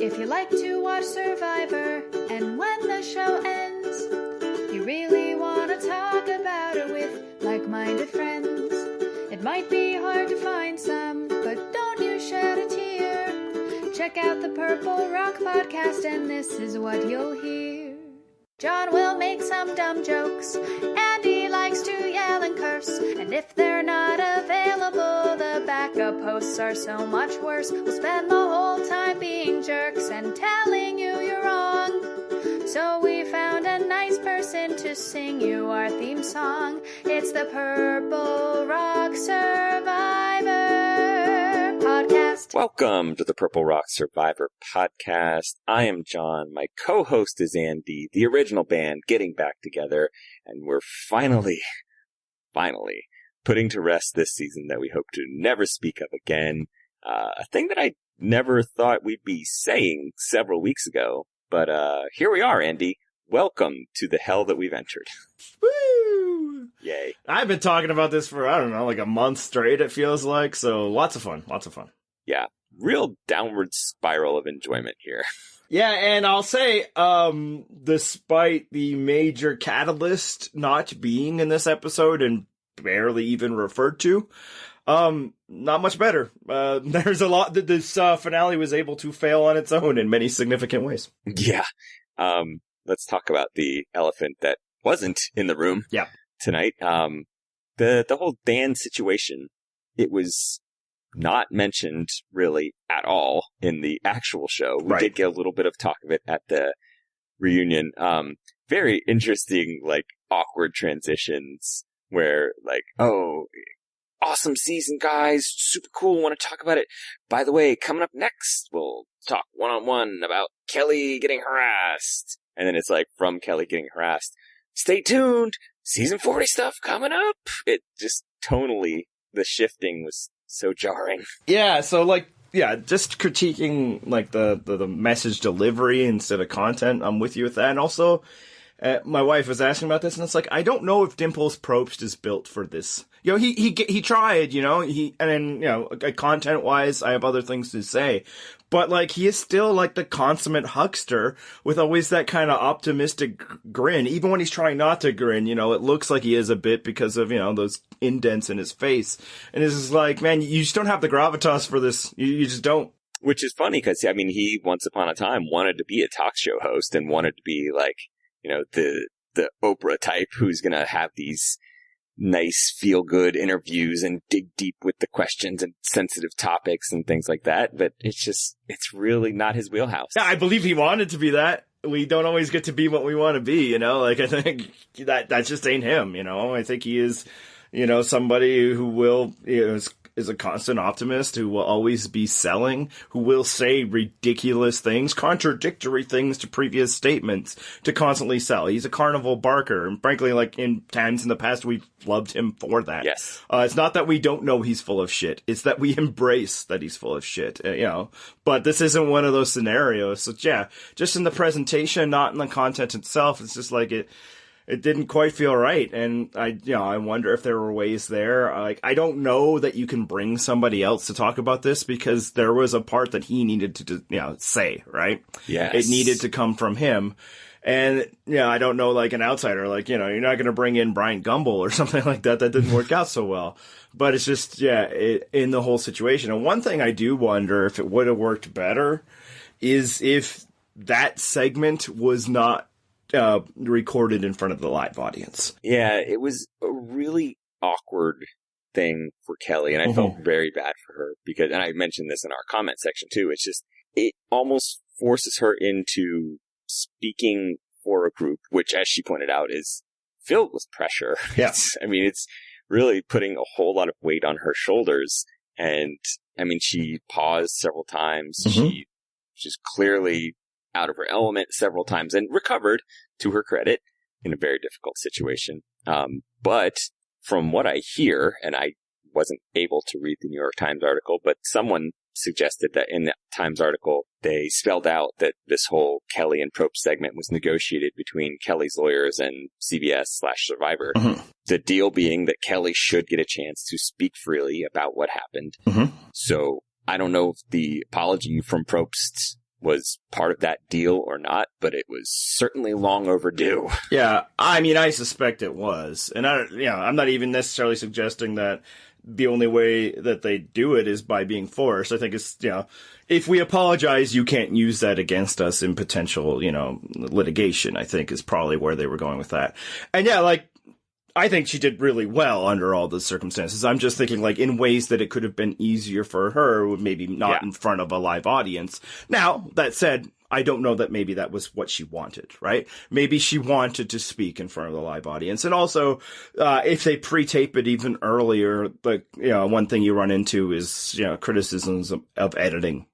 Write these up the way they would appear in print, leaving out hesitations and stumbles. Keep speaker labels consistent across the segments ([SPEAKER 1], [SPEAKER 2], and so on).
[SPEAKER 1] If you like to watch Survivor, and when the show ends, you really want to talk about it with like-minded friends. It might be hard to find some, but don't you shed a tear. Check out the Purple Rock Podcast, and this is what you'll hear. John will make some dumb jokes, Andy likes to yell and curse, and if they're not available, the backup hosts are so much worse. We'll spend the whole time being jerks and telling you you're wrong. So we found a nice person to sing you our theme song. It's the Purple Rock Survivor Podcast.
[SPEAKER 2] Welcome to the Purple Rock Survivor Podcast. I am John. My co-host is Andy, the original band getting back together, and we're finally putting to rest this season that we hope to never speak of again. A thing that I never thought we'd be saying several weeks ago, but here we are, Andy. Welcome to the hell that we've entered.
[SPEAKER 3] Woo!
[SPEAKER 2] Yay.
[SPEAKER 3] I've been talking about this for, I don't know, like a month straight, it feels like, so lots of fun.
[SPEAKER 2] Yeah, real downward spiral of enjoyment here.
[SPEAKER 3] Yeah, and I'll say, despite the major catalyst not being in this episode and barely even referred to, not much better. There's a lot that this finale was able to fail on its own in many significant ways.
[SPEAKER 2] Yeah. Let's talk about the elephant that wasn't in the room tonight. The whole Dan situation, it was not mentioned really at all in the actual show. We did get a little bit of talk of it at the reunion. Very interesting, like, awkward transitions where, like, oh, awesome season, guys. Super cool. Want to talk about it. By the way, coming up next, we'll talk one-on-one about Kelly getting harassed. And then it's like, from Kelly getting harassed, stay tuned. Season 40 stuff coming up. It just tonally, the shifting was so jarring.
[SPEAKER 3] Yeah, so like, yeah, just critiquing like the message delivery instead of content. I'm with you with that. And also, my wife was asking about this, and it's like, I don't know if Dimples Probst is built for this. You know, he tried, you know, and then, you know, content wise, I have other things to say, but like, he is still like the consummate huckster with always that kind of optimistic grin. Even when he's trying not to grin, you know, it looks like he is a bit because of, you know, those indents in his face. And it's just like, man, you just don't have the gravitas for this. You just don't.
[SPEAKER 2] Which is funny because, I mean, he once upon a time wanted to be a talk show host and wanted to be like, you know, the Oprah type who's going to have these nice feel-good interviews and dig deep with the questions and sensitive topics and things like that. But it's really not his wheelhouse.
[SPEAKER 3] Yeah, I believe he wanted to be that. We don't always get to be what we want to be, you know? Like, I think that just ain't him, you know? I think he is, you know, somebody who will, you know, is a constant optimist, who will always be selling, who will say ridiculous things, contradictory things to previous statements to constantly sell. He's a carnival barker. And frankly, like in times in the past, we've loved him for that.
[SPEAKER 2] Yes.
[SPEAKER 3] It's not that we don't know he's full of shit. It's that we embrace that he's full of shit, you know, but this isn't one of those scenarios. So yeah, just in the presentation, not in the content itself. It's just like it didn't quite feel right. And I wonder if there were ways there. Like, I don't know that you can bring somebody else to talk about this because there was a part that he needed to, you know, say, right?
[SPEAKER 2] Yes.
[SPEAKER 3] It needed to come from him. And, yeah, I don't know, like an outsider, like, you know, you're not going to bring in Bryant Gumbel or something like that. That didn't work out so well. But it's just, in the whole situation. And one thing I do wonder if it would have worked better is if that segment was not recorded in front of the live audience.
[SPEAKER 2] Yeah, it was a really awkward thing for Kelly, and I felt very bad for her because, and I mentioned this in our comment section too, it's just, it almost forces her into speaking for a group, which, as she pointed out, is filled with pressure.
[SPEAKER 3] Yeah.
[SPEAKER 2] It's really putting a whole lot of weight on her shoulders, and, I mean, she paused several times, she's clearly out of her element several times and recovered, to her credit, in a very difficult situation. But from what I hear, and I wasn't able to read the New York Times article, but someone suggested that in the Times article, they spelled out that this whole Kelly and Probst segment was negotiated between Kelly's lawyers and CBS/Survivor. The deal being that Kelly should get a chance to speak freely about what happened. So I don't know if the apology from Probst was part of that deal or not, but it was certainly long overdue.
[SPEAKER 3] Yeah, I mean, I suspect it was. And I'm not even necessarily suggesting that the only way that they do it is by being forced. I think it's, if we apologize, you can't use that against us in potential, litigation, I think is probably where they were going with that. And yeah, like, I think she did really well under all the circumstances. I'm just thinking, like, in ways that it could have been easier for her, maybe not in front of a live audience. Now, that said, I don't know that maybe that was what she wanted, right? Maybe she wanted to speak in front of the live audience. And also, if they pre-tape it even earlier, like, one thing you run into is, criticisms of editing,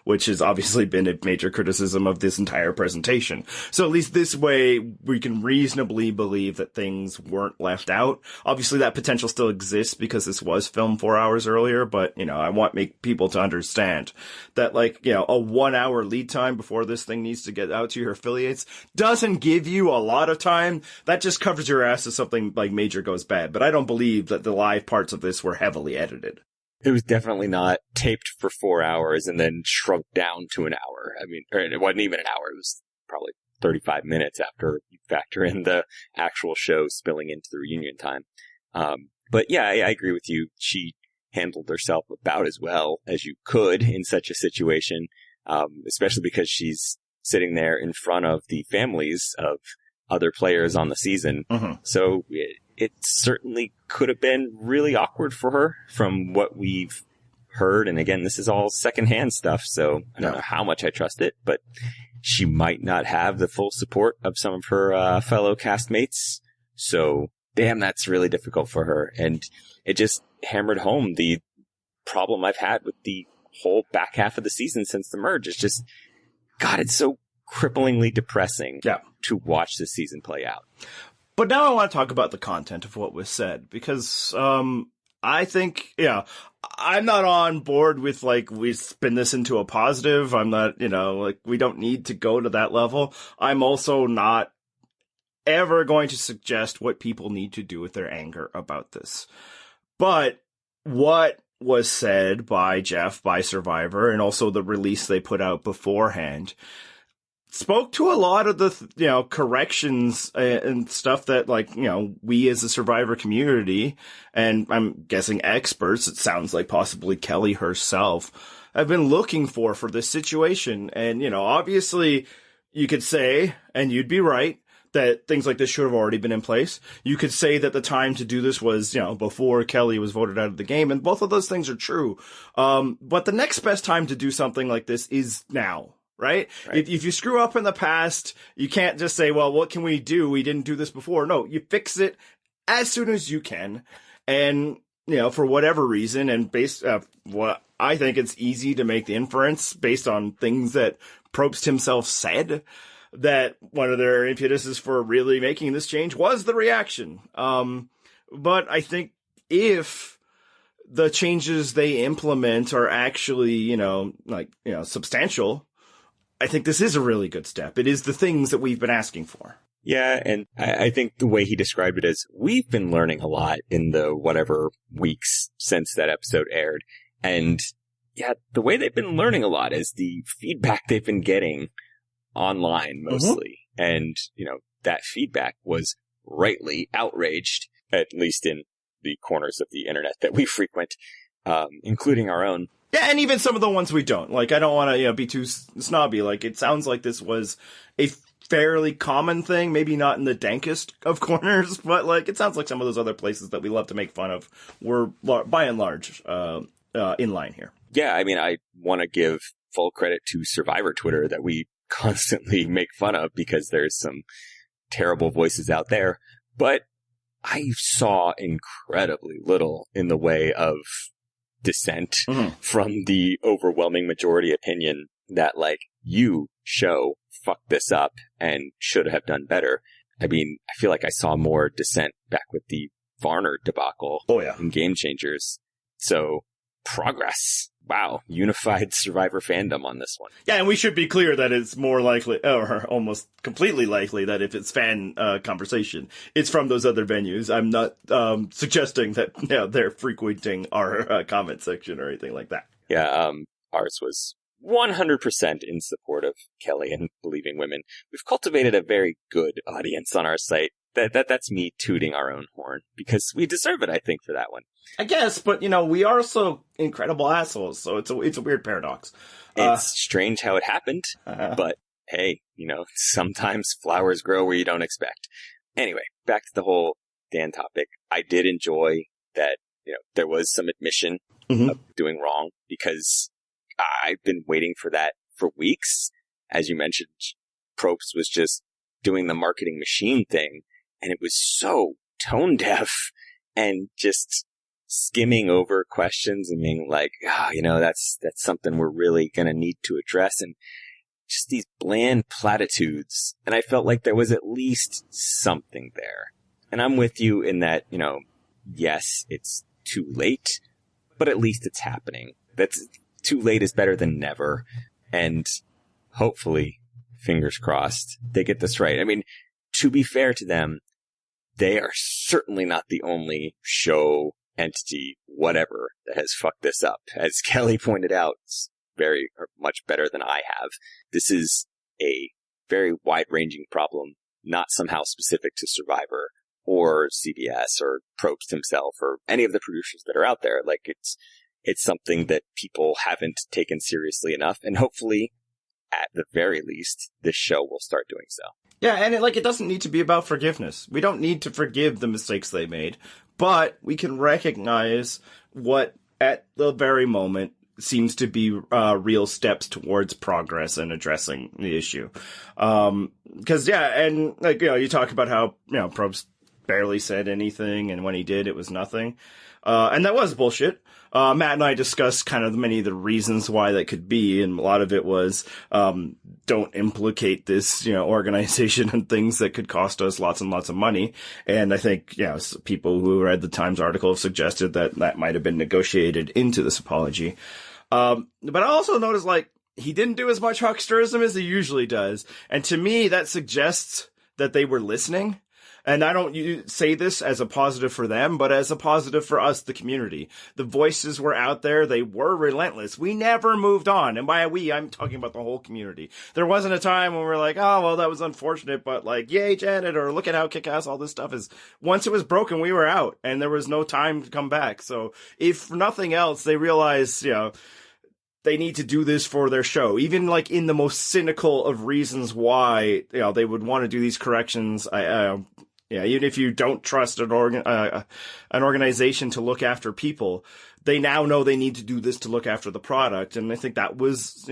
[SPEAKER 3] which has obviously been a major criticism of this entire presentation. So at least this way, we can reasonably believe that things weren't left out. Obviously, that potential still exists because this was filmed 4 hours earlier, but, I want people to understand that, like, a 1 hour lead time before this thing needs to get out to your affiliates doesn't give you a lot of time. That just covers your ass if something, like, major goes bad. But I don't believe that the live parts of this were heavily edited.
[SPEAKER 2] It was definitely not taped for 4 hours and then shrunk down to an hour. I mean, or it wasn't even an hour. It was probably 35 minutes after you factor in the actual show spilling into the reunion time. But yeah, I agree with you. She handled herself about as well as you could in such a situation, especially because she's sitting there in front of the families of other players on the season. Mm-hmm. So it certainly could have been really awkward for her from what we've heard. And again, this is all secondhand stuff, so I don't know how much I trust it, but she might not have the full support of some of her fellow castmates. So damn, that's really difficult for her. And it just hammered home the problem I've had with the whole back half of the season since the merge. It's just, God, it's so cripplingly depressing to watch this season play out.
[SPEAKER 3] But now I want to talk about the content of what was said, because I think, I'm not on board with, like, we spin this into a positive. I'm not, like, we don't need to go to that level. I'm also not ever going to suggest what people need to do with their anger about this. But what was said by Jeff, by Survivor, and also the release they put out beforehand spoke to a lot of the, corrections and stuff that, like, we as a Survivor community, and I'm guessing experts, it sounds like possibly Kelly herself, have been looking for this situation. And, obviously you could say, and you'd be right, that things like this should have already been in place. You could say that the time to do this was, before Kelly was voted out of the game, and both of those things are true. But the next best time to do something like this is now. Right? If you screw up in the past, you can't just say, well, what can we do? We didn't do this before. No, you fix it as soon as you can. And, for whatever reason, and based what I think it's easy to make the inference based on things that Probst himself said, that one of their impetuses for really making this change was the reaction. But I think if the changes they implement are actually, substantial, I think this is a really good step. It is the things that we've been asking for.
[SPEAKER 2] Yeah, and I think the way he described it is, we've been learning a lot in the whatever weeks since that episode aired. And yeah, the way they've been learning a lot is the feedback they've been getting online mostly. Mm-hmm. And, that feedback was rightly outraged, at least in the corners of the internet that we frequent, including our own.
[SPEAKER 3] Yeah, and even some of the ones we don't. Like, I don't want to, be too snobby. Like, it sounds like this was a fairly common thing, maybe not in the dankest of corners, but, like, it sounds like some of those other places that we love to make fun of were, by and large, in line here.
[SPEAKER 2] Yeah, I mean, I want to give full credit to Survivor Twitter that we constantly make fun of, because there's some terrible voices out there. But I saw incredibly little in the way of dissent from the overwhelming majority opinion that, like, you show fucked this up and should have done better. I mean, I feel like I saw more dissent back with the Varner debacle in Game Changers. So, progress. Wow. Unified Survivor fandom on this one.
[SPEAKER 3] Yeah, and we should be clear that it's more likely, or almost completely likely, that if it's fan conversation, it's from those other venues. I'm not suggesting that they're frequenting our comment section or anything like that.
[SPEAKER 2] Yeah, ours was 100% in support of Kelly and Believing Women. We've cultivated a very good audience on our site. That's me tooting our own horn, because we deserve it, I think, for that one.
[SPEAKER 3] I guess, but, we are also incredible assholes, so it's a weird paradox.
[SPEAKER 2] It's strange how it happened, but hey, sometimes flowers grow where you don't expect. Anyway, back to the whole Dan topic. I did enjoy that, there was some admission of doing wrong, because I've been waiting for that for weeks. As you mentioned, Probst was just doing the marketing machine thing, and it was so tone deaf and just skimming over questions and being like, that's something we're really going to need to address. And just these bland platitudes. And I felt like there was at least something there. And I'm with you in that, yes, it's too late, but at least it's happening. That's too late is better than never. And hopefully, fingers crossed, they get this right. I mean, to be fair to them, they are certainly not the only show, entity, whatever, that has fucked this up. As Kelly pointed out, it's very much better than I have. This is a very wide-ranging problem, not somehow specific to Survivor or CBS or Probst himself or any of the producers that are out there. Like, it's something that people haven't taken seriously enough, and hopefully, at the very least, this show will start doing so.
[SPEAKER 3] Yeah, and it doesn't need to be about forgiveness. We don't need to forgive the mistakes they made, but we can recognize what, at the very moment, seems to be real steps towards progress and addressing the issue. Because, and you talk about how, Probst barely said anything, and when he did, it was nothing. And that was bullshit. Matt and I discussed kind of many of the reasons why that could be, and a lot of it was, don't implicate this, organization and things that could cost us lots and lots of money. And I think, people who read the Times article have suggested that might have been negotiated into this apology. But I also noticed, he didn't do as much hucksterism as he usually does. And to me, that suggests that they were listening. And I don't say this as a positive for them, but as a positive for us, the community. The voices were out there. They were relentless. We never moved on. And by we, I'm talking about the whole community. There wasn't a time when we were like, oh, well, that was unfortunate, but yay, Janet, or look at how kick-ass all this stuff is. Once it was broken, we were out, and there was no time to come back. So if nothing else, they realized, they need to do this for their show. Even in the most cynical of reasons why, they would want to do these corrections. Even if you don't trust an organization to look after people, they now know they need to do this to look after the product. And I think that was,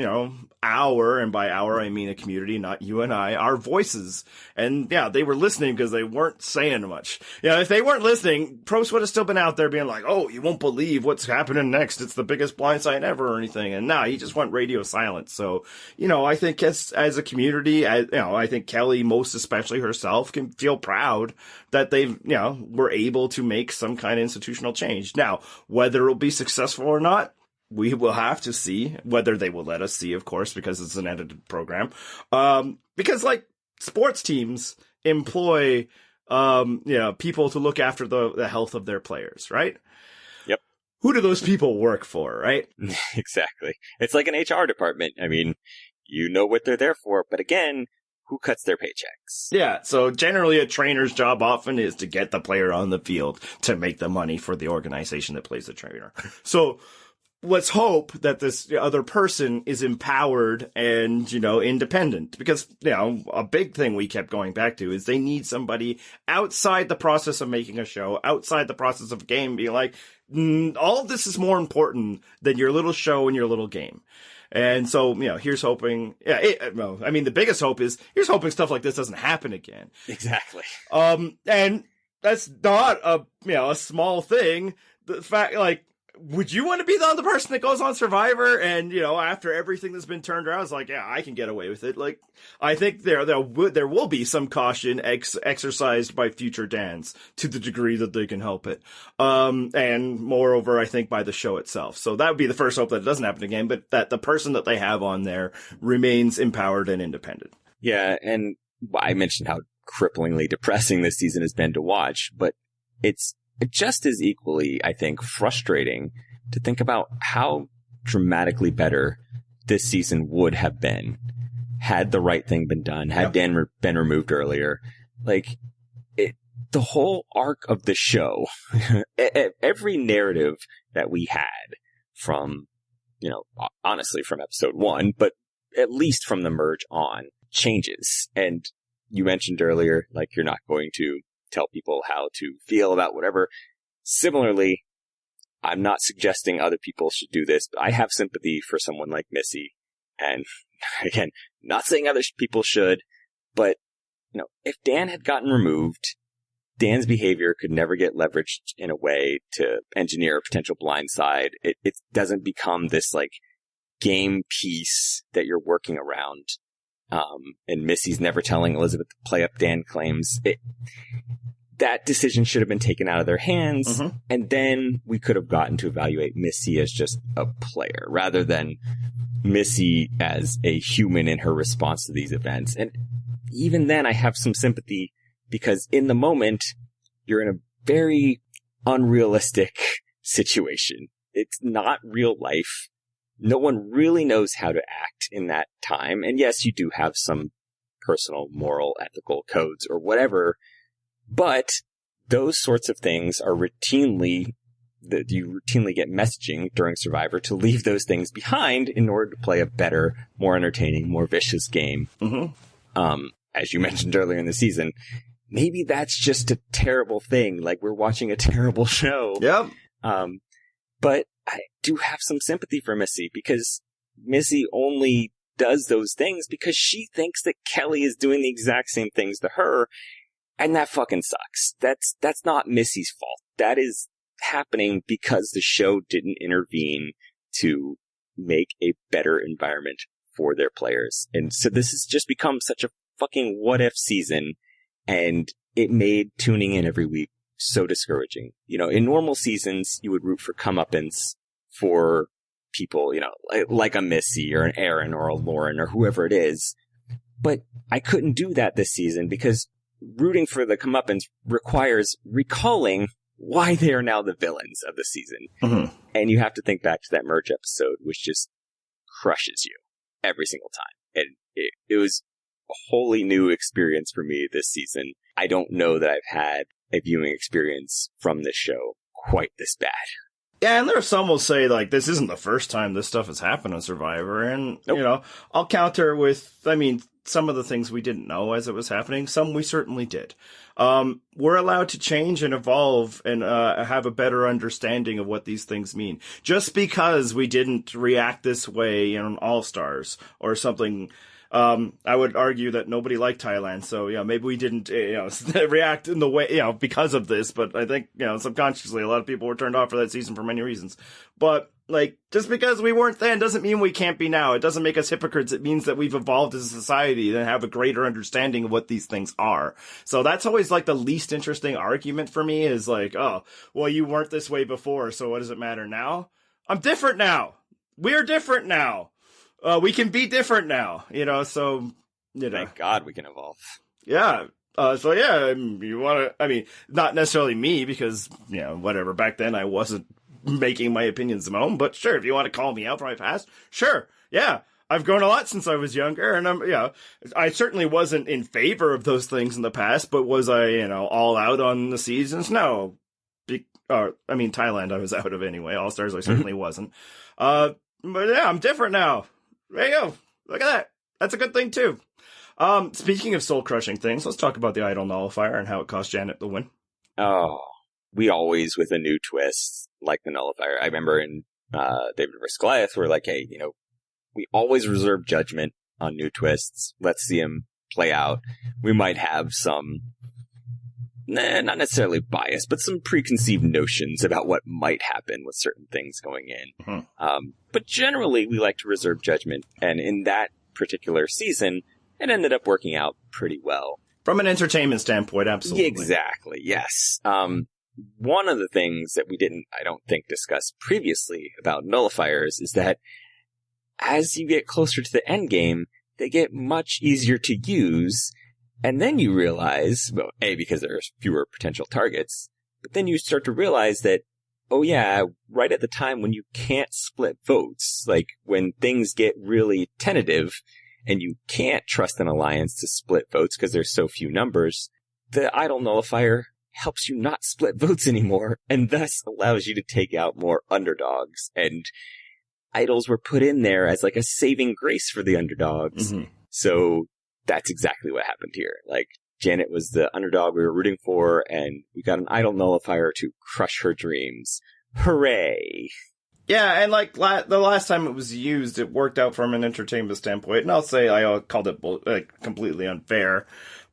[SPEAKER 3] our, and by our, I mean a community, not you and I, our voices. And they were listening because they weren't saying much. If they weren't listening, Probst would have still been out there being like, oh, you won't believe what's happening next. It's the biggest blindside ever or anything. And he just went radio silent. So, I think as a community, I think Kelly, most especially herself, can feel proud that they, were able to make some kind of institutional change. Now, whether it'll be successful or not, we will have to see. Whether they will let us see, of course, because it's an edited program. Because sports teams employ, people to look after the health of their players, right?
[SPEAKER 2] Yep.
[SPEAKER 3] Who do those people work for, right?
[SPEAKER 2] Exactly. It's like an HR department. I mean, you know what they're there for, but again, who cuts their paychecks? Yeah, so generally a trainer's job often is to get the player on the field to make the money for the organization that plays the trainer. So let's hope that this other person is empowered and, independent. Because, a big thing we kept going back to is they need somebody outside the process of making a show, outside the process of a game, being like, all of this is more important than your little show and your little game. And so, here's hoping, the biggest hope is, here's hoping stuff like this doesn't happen again. Exactly.
[SPEAKER 3] And that's not a small thing. The fact, would you want to be the other person that goes on Survivor and, after everything that's been turned around, it's like, yeah, I can get away with it. I think there will be some caution exercised by future Dans to the degree that they can help it. And moreover, I think by the show itself. So that would be the first hope that it doesn't happen again, but that the person that they have on there remains empowered and independent.
[SPEAKER 2] Yeah. And I mentioned how cripplingly depressing this season has been to watch, but it's just as equally, I think, frustrating to think about how dramatically better this season would have been had the right thing been done, had Dan been removed earlier. Like, the whole arc of the show, every narrative that we had from, honestly from episode 1, but at least from the merge on, changes. And you mentioned earlier, like, you're not going to tell people how to feel about whatever. Similarly, I'm not suggesting other people should do this, but I have sympathy for someone like Missy. And again, not saying other people should, but, if Dan had gotten removed, Dan's behavior could never get leveraged in a way to engineer a potential blindside. It doesn't become this, like, game piece that you're working around. And Missy's never telling Elizabeth to play up Dan claims. That decision should have been taken out of their hands. Mm-hmm. And then we could have gotten to evaluate Missy as just a player rather than Missy as a human in her response to these events. And even then I have some sympathy because in the moment you're in a very unrealistic situation. It's not real life. No one really knows how to act in that time. And yes, you do have some personal, moral, ethical codes or whatever, but those sorts of things are you routinely get messaging during Survivor to leave those things behind in order to play a better, more entertaining, more vicious game. Mm-hmm. As you mentioned earlier in the season, maybe that's just a terrible thing. Like, we're watching a terrible show.
[SPEAKER 3] Yep.
[SPEAKER 2] But I do have some sympathy for Missy because Missy only does those things because she thinks that Kelly is doing the exact same things to her. And that fucking sucks. That's not Missy's fault. That is happening because the show didn't intervene to make a better environment for their players. And so this has just become such a fucking what if season. And it made tuning in every week so discouraging. In normal seasons, you would root for comeuppance for people, like a Missy or an Aaron or a Lauren or whoever it is. But I couldn't do that this season because rooting for the comeuppance requires recalling why they are now the villains of the season. Mm-hmm. And you have to think back to that merge episode, which just crushes you every single time. And it was a wholly new experience for me this season. I don't know that I've had a viewing experience from this show quite this bad.
[SPEAKER 3] Yeah, and there are some will say, like, this isn't the first time this stuff has happened on Survivor. And, nope. I'll counter with, some of the things we didn't know as it was happening. Some we certainly did. We're allowed to change and evolve and have a better understanding of what these things mean. Just because we didn't react this way in All-Stars or something, I would argue that nobody liked Thailand. So, maybe we didn't, react in the way, because of this. But I think, subconsciously, a lot of people were turned off for that season for many reasons. But, just because we weren't then doesn't mean we can't be now. It doesn't make us hypocrites. It means that we've evolved as a society and have a greater understanding of what these things are. So that's always, the least interesting argument for me is oh, well, you weren't this way before, so what does it matter now? I'm different now. We're different now. We can be different now, so,
[SPEAKER 2] Thank God we can evolve.
[SPEAKER 3] Yeah. You want to, not necessarily me because, whatever. Back then I wasn't making my opinions my own, but sure, if you want to call me out for my past, sure. Yeah. I've grown a lot since I was younger and I certainly wasn't in favor of those things in the past, but was I, all out on the seasons? No. Thailand I was out of anyway. All-Stars I certainly wasn't. But yeah, I'm different now. There you go. Look at that. That's a good thing, too. Speaking of soul-crushing things, let's talk about the Idol Nullifier and how it cost Janet the win.
[SPEAKER 2] Oh, we always, with a new twist, like the Nullifier. I remember in David vs. Goliath, we're like, hey, we always reserve judgment on new twists. Let's see them play out. We might have some, not necessarily bias, but some preconceived notions about what might happen with certain things going in. Mm-hmm. But generally, we like to reserve judgment. And in that particular season, it ended up working out pretty well.
[SPEAKER 3] From an entertainment standpoint, absolutely.
[SPEAKER 2] Exactly, yes. One of the things that we didn't, I don't think, discuss previously about nullifiers is that as you get closer to the end game, they get much easier to use. And then you realize, well, A, because there's fewer potential targets, but then you start to realize that oh yeah, right at the time when you can't split votes, like when things get really tentative and you can't trust an alliance to split votes because there's so few numbers, the idol nullifier helps you not split votes anymore and thus allows you to take out more underdogs. And idols were put in there as like a saving grace for the underdogs. Mm-hmm. So that's exactly what happened here. Like, Janet was the underdog we were rooting for, and we got an idol nullifier to crush her dreams. Hooray!
[SPEAKER 3] Yeah, and like the last time it was used, it worked out from an entertainment standpoint. And I'll say I called it completely unfair.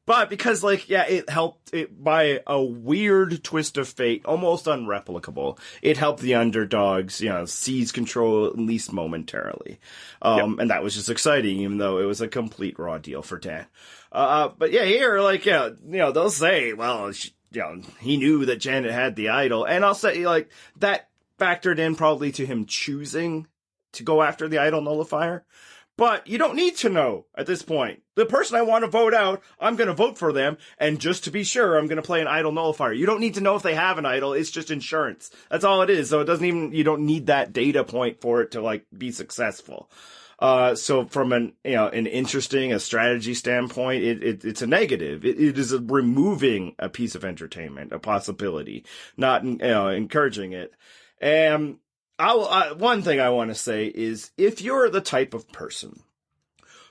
[SPEAKER 3] But because, like, yeah, it helped it by a weird twist of fate, almost unreplicable. It helped the underdogs, seize control at least momentarily. And that was just exciting, even though it was a complete raw deal for Dan. But yeah, here, like, they'll say, well, he knew that Janet had the idol. And I'll say, like, that factored in probably to him choosing to go after the idol nullifier. But you don't need to know at this point. The person I want to vote out, I'm going to vote for them. And just to be sure, I'm going to play an idol nullifier. You don't need to know if they have an idol. It's just insurance. That's all it is. So you don't need that data point for it to like be successful. So from an interesting, a strategy standpoint, it's a negative. It is removing a piece of entertainment, a possibility, not, encouraging it. And one thing I want to say is, if you're the type of person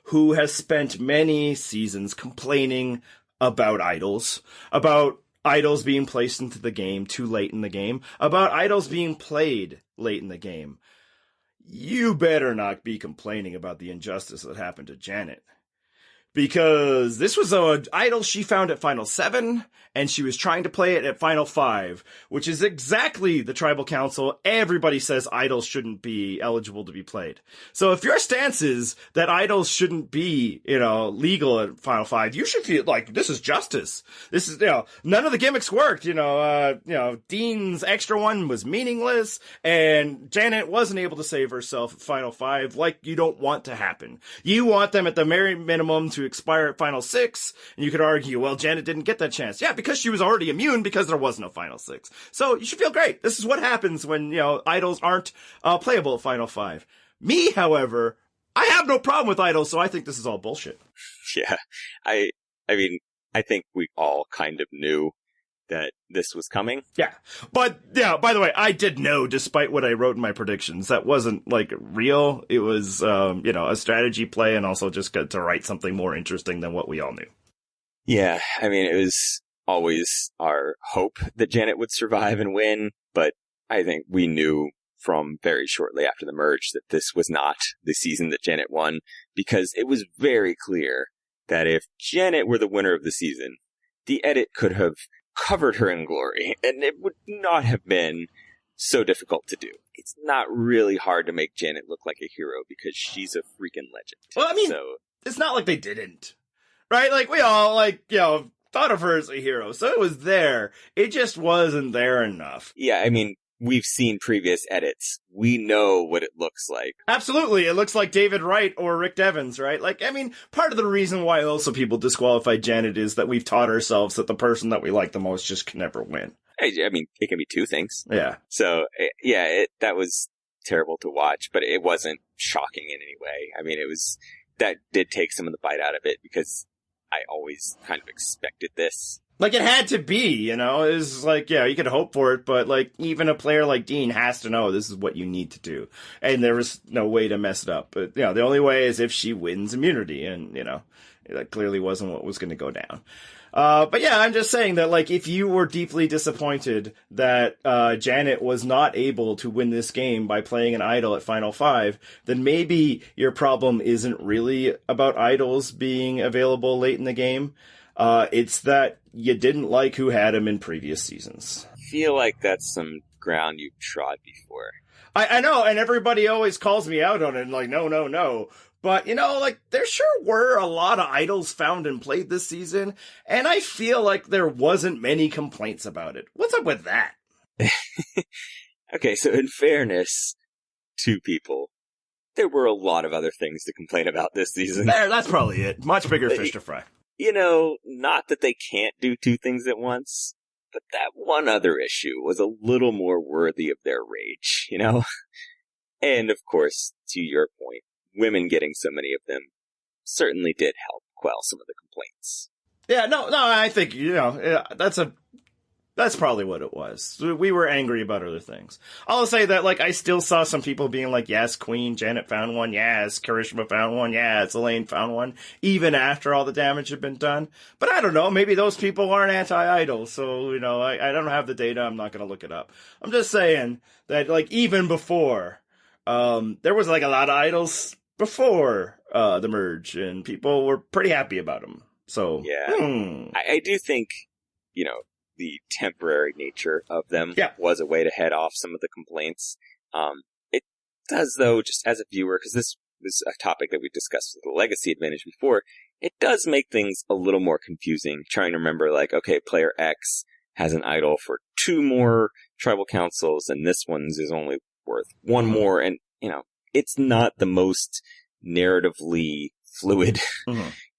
[SPEAKER 3] who has spent many seasons complaining about idols being placed into the game too late in the game, about idols being played late in the game, you better not be complaining about the injustice that happened to Janet. Because this was an idol she found at Final 7, and she was trying to play it at Final 5, which is exactly the tribal council. Everybody says idols shouldn't be eligible to be played. So if your stance is that idols shouldn't be, legal at Final 5, you should feel like this is justice. This is, none of the gimmicks worked. Dean's extra one was meaningless, and Janet wasn't able to save herself at Final 5 like you don't want to happen. You want them at the very minimum to expire at Final 6, and you could argue, well, Janet didn't get that chance. Yeah, because she was already immune because there was no Final 6. So you should feel great. This is what happens when, idols aren't playable at Final 5. Me, however, I have no problem with idols, so I think this is all bullshit.
[SPEAKER 2] Yeah, I mean, I think we all kind of knew that this was coming.
[SPEAKER 3] Yeah. But, yeah, by the way, I did know, despite what I wrote in my predictions, that wasn't, like, real. It was, a strategy play, and also just got to write something more interesting than what we all knew.
[SPEAKER 2] Yeah, I mean, it was always our hope that Janet would survive and win, but I think we knew from very shortly after the merge that this was not the season that Janet won, because it was very clear that if Janet were the winner of the season, the edit could have covered her in glory, and it would not have been so difficult to do. It's not really hard to make Janet look like a hero because she's a freaking legend.
[SPEAKER 3] Well, I mean, it's not like they didn't, right? Like, we all, thought of her as a hero, so it was there. It just wasn't there enough.
[SPEAKER 2] Yeah, I mean, we've seen previous edits. We know what it looks like.
[SPEAKER 3] Absolutely. It looks like David Wright or Rick Devens, right? Like, I mean, part of the reason why also people disqualify Janet is that we've taught ourselves that the person that we like the most just can never win.
[SPEAKER 2] I mean, it can be two things.
[SPEAKER 3] Yeah.
[SPEAKER 2] So, that was terrible to watch, but it wasn't shocking in any way. I mean, that did take some of the bite out of it because I always kind of expected this.
[SPEAKER 3] Like, it had to be, it was like, yeah, you could hope for it, but, like, even a player like Dean has to know this is what you need to do. And there was no way to mess it up. But, the only way is if she wins immunity, and, that clearly wasn't what was going to go down. But yeah, I'm just saying that, like, if you were deeply disappointed that Janet was not able to win this game by playing an idol at Final 5, then maybe your problem isn't really about idols being available late in the game. It's that you didn't like who had him in previous seasons.
[SPEAKER 2] I feel like that's some ground you've trod before.
[SPEAKER 3] I know, and everybody always calls me out on it, and like, no. But, there sure were a lot of idols found and played this season, and I feel like there wasn't many complaints about it. What's up with that?
[SPEAKER 2] Okay, so in fairness to people, there were a lot of other things to complain about this season.
[SPEAKER 3] That's probably it. Much bigger fish to fry.
[SPEAKER 2] Not that they can't do two things at once, But that one other issue was a little more worthy of their rage, you know? And of course, to your point, women getting so many of them certainly did help quell some of the complaints.
[SPEAKER 3] Yeah, no, I think, that's probably what it was. We were angry about other things. I'll say that, like, I still saw some people being like, yes, Queen, Janet found one, yes, Karishma found one, yes, Elaine found one, even after all the damage had been done. But I don't know, maybe those people aren't anti-idol, so, I don't have the data, I'm not gonna look it up. I'm just saying that, like, even before, there was, like, a lot of idols before, the merge, and people were pretty happy about them. So,
[SPEAKER 2] yeah. I do think, the temporary nature of them was a way to head off some of the complaints. It does, though, just as a viewer, because this is a topic that we discussed with the Legacy Advantage before, it does make things a little more confusing, trying to remember, like, okay, player X has an idol for 2 more tribal councils, and this one's is only worth 1 more, and, it's not the most narratively fluid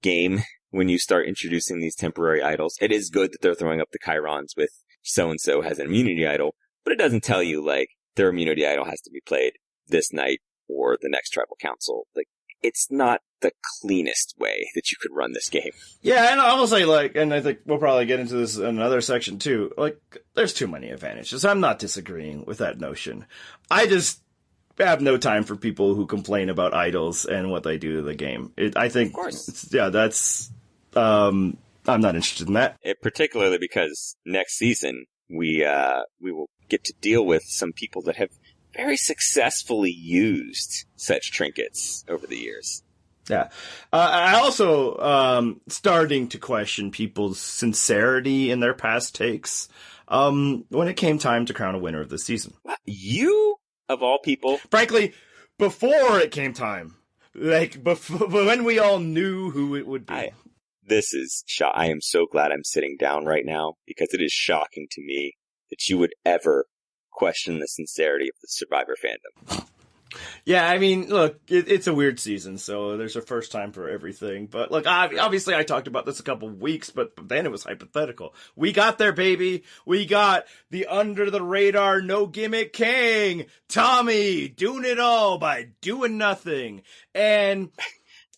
[SPEAKER 2] game when you start introducing these temporary idols. It is good that they're throwing up the chyrons with so-and-so has an immunity idol, but it doesn't tell you, like, their immunity idol has to be played this night or the next tribal council. Like, it's not the cleanest way that you could run this game.
[SPEAKER 3] Yeah, and I'll say, like, and I think we'll probably get into this in another section too, like, there's too many advantages. I'm not disagreeing with that notion. I just have no time for people who complain about idols and what they do to the game. I think,
[SPEAKER 2] of course.
[SPEAKER 3] That's, I'm not interested in that.
[SPEAKER 2] Particularly because next season, we will get to deal with some people that have very successfully used such trinkets over the years.
[SPEAKER 3] Yeah. I also, starting to question people's sincerity in their past takes, when it came time to crown a winner of the season.
[SPEAKER 2] You, of all people?
[SPEAKER 3] Frankly, before it came time. Like, before, when we all knew who it would be.
[SPEAKER 2] I am so glad I'm sitting down right now, because it is shocking to me that you would ever question the sincerity of the Survivor fandom.
[SPEAKER 3] Yeah, I mean, look, it's a weird season, so there's a first time for everything. But look, obviously I talked about this a couple of weeks, but then it was hypothetical. We got there, baby. We got the under-the-radar, no-gimmick king, Tommy, doing it all by doing nothing. And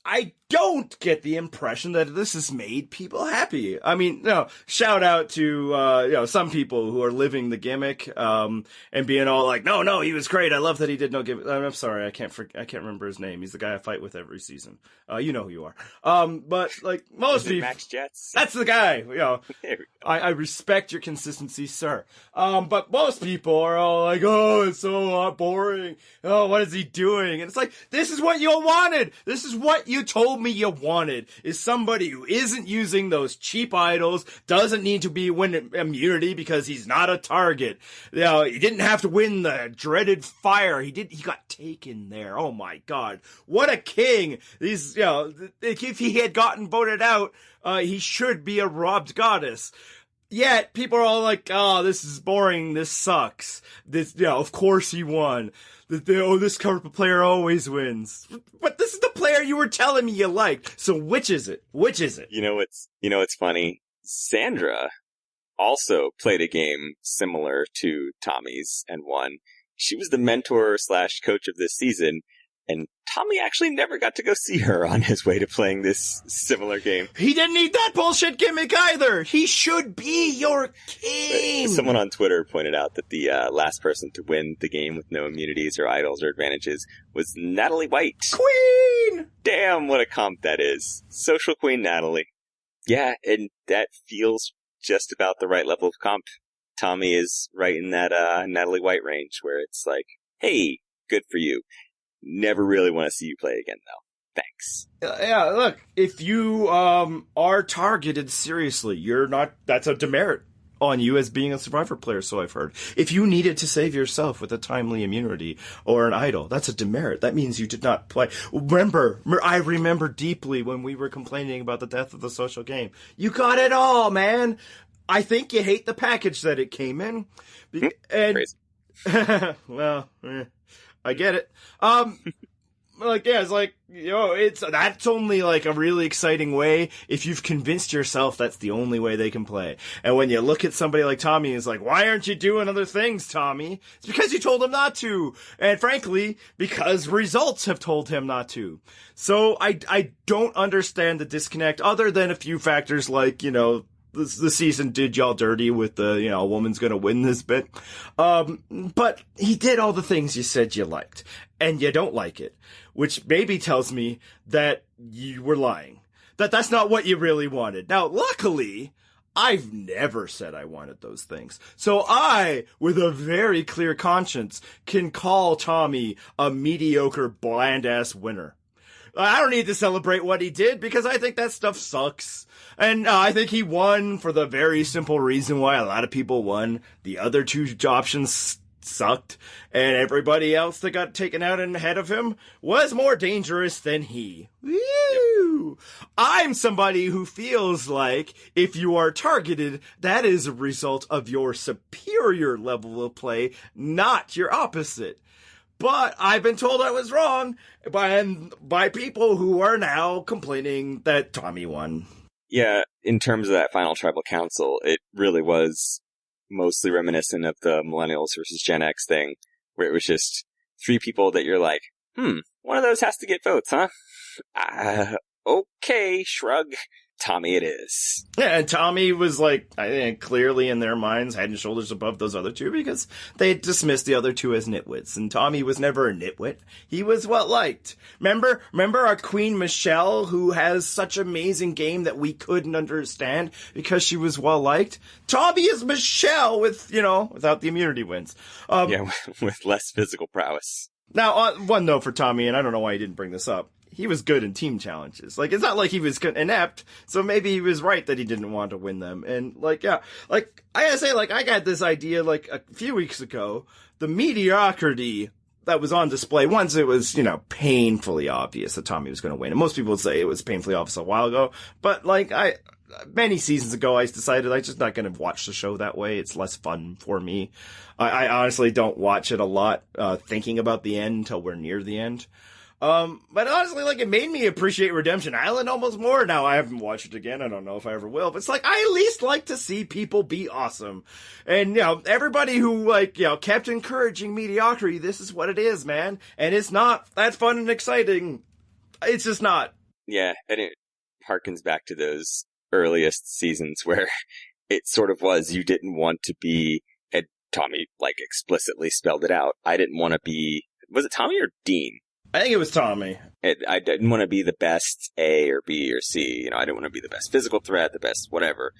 [SPEAKER 3] I don't get the impression that this has made people happy. I mean, shout out to, some people who are living the gimmick, and being all like, no, he was great. I love that he did no gimmick. I'm sorry. I can't remember his name. He's the guy I fight with every season. You know who you are. But like most people,
[SPEAKER 2] Max Jets?
[SPEAKER 3] That's the guy. I respect your consistency, sir. But most people are all like, oh, it's so boring. Oh, what is he doing? And it's like, this is what you wanted. This is what you told me you wanted, is somebody who isn't using those cheap idols, doesn't need to win immunity because he's not a target. He didn't have to win the dreaded fire. He got taken there. Oh my God. What a king. If he had gotten voted out, he should be a robbed goddess. Yet, people are all like, oh, this is boring, this sucks. Of course he won. This player always wins. But this is the player you were telling me you liked. So which is it?
[SPEAKER 2] It's funny. Sandra also played a game similar to Tommy's and won. She was the mentor / coach of this season. And Tommy actually never got to go see her on his way to playing this similar game.
[SPEAKER 3] He didn't need that bullshit gimmick either. He should be your king.
[SPEAKER 2] Someone on Twitter pointed out that the last person to win the game with no immunities or idols or advantages was Natalie White.
[SPEAKER 3] Queen!
[SPEAKER 2] Damn, what a comp that is. Social Queen Natalie. Yeah, and that feels just about the right level of comp. Tommy is right in that Natalie White range where it's like, hey, good for you. Never really want to see you play again, though. Thanks.
[SPEAKER 3] Yeah, look, if you are targeted seriously, that's a demerit on you as being a Survivor player, so I've heard. If you needed to save yourself with a timely immunity or an idol, that's a demerit. That means you did not play. I remember deeply when we were complaining about the death of the social game. You got it all, man. I think you hate the package that it came in. And
[SPEAKER 2] Crazy.
[SPEAKER 3] well, I get it. Like, yeah, it's like, that's only like a really exciting way if you've convinced yourself that's the only way they can play. And when you look at somebody like Tommy, it's like, why aren't you doing other things, Tommy? It's because you told him not to. And frankly, because results have told him not to. So I don't understand the disconnect other than a few factors like, the season did y'all dirty with the, a woman's gonna win this bit. But he did all the things you said you liked, and you don't like it, which maybe tells me that you were lying. That's not what you really wanted. Now, luckily, I've never said I wanted those things. So I, with a very clear conscience, can call Tommy a mediocre, bland-ass winner. I don't need to celebrate what he did because I think that stuff sucks. And I think he won for the very simple reason why a lot of people won. The other two options sucked, and everybody else that got taken out and ahead of him was more dangerous than he. Woo! I'm somebody who feels like if you are targeted, that is a result of your superior level of play, not your opposite. But I've been told I was wrong by people who are now complaining that Tommy won.
[SPEAKER 2] Yeah, in terms of that final tribal council, it really was mostly reminiscent of the Millennials versus Gen X thing, where it was just three people that you're like, one of those has to get votes, huh? Okay, shrug. Tommy it is.
[SPEAKER 3] Yeah, and Tommy was like, I think, clearly in their minds, head and shoulders above those other two because they dismissed the other two as nitwits. And Tommy was never a nitwit. He was well-liked. Remember our Queen Michelle, who has such amazing game that we couldn't understand because she was well-liked? Tommy is Michelle with, without the immunity wins.
[SPEAKER 2] With less physical prowess.
[SPEAKER 3] Now, one note for Tommy, and I don't know why he didn't bring this up. He was good in team challenges. Like, it's not like he was inept, so maybe he was right that he didn't want to win them. And, I gotta say, I got this idea, a few weeks ago, the mediocrity that was on display, once it was, painfully obvious that Tommy was gonna win. And most people would say it was painfully obvious a while ago, but, many seasons ago, I decided I'm just not going to watch the show that way. It's less fun for me. I honestly don't watch it a lot, thinking about the end until we're near the end. But honestly, it made me appreciate Redemption Island almost more. Now, I haven't watched it again. I don't know if I ever will. But it's I at least like to see people be awesome. And, everybody who, kept encouraging mediocrity, this is what it is, man. And it's not that fun and exciting. It's just not.
[SPEAKER 2] Yeah, and it harkens back to those earliest seasons where it sort of was you didn't want to be, and Tommy, explicitly spelled it out. I didn't want to be, was it Tommy or Dean?
[SPEAKER 3] I think it was Tommy.
[SPEAKER 2] I didn't want to be the best A or B or C. I didn't want to be the best physical threat, the best whatever.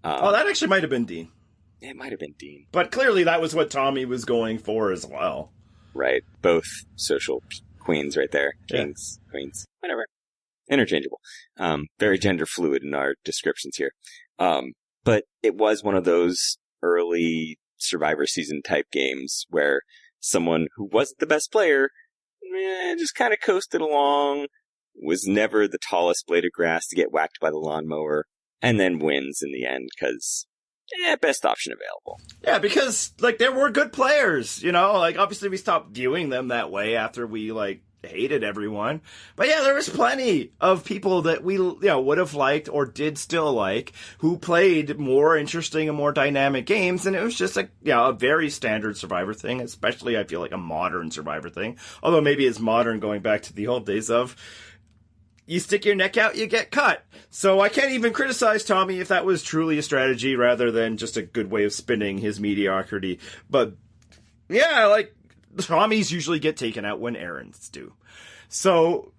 [SPEAKER 3] That actually might have been Dean.
[SPEAKER 2] It might have been Dean.
[SPEAKER 3] But clearly that was what Tommy was going for as well.
[SPEAKER 2] Right. Both social queens right there. Kings, queens, whatever. Interchangeable. Very gender fluid in our descriptions here. But it was one of those early Survivor season type games where someone who wasn't the best player just kind of coasted along, was never the tallest blade of grass to get whacked by the lawnmower, and then wins in the end because, best option available.
[SPEAKER 3] Yeah, because, there were good players, obviously we stopped viewing them that way after we, hated everyone. But yeah, there was plenty of people that we, would have liked or did still like who played more interesting and more dynamic games. And it was just a very standard Survivor thing, especially I feel like a modern Survivor thing. Although maybe it's modern going back to the old days of you stick your neck out, you get cut. So I can't even criticize Tommy if that was truly a strategy rather than just a good way of spinning his mediocrity. But yeah, Tommies usually get taken out when errands do. So,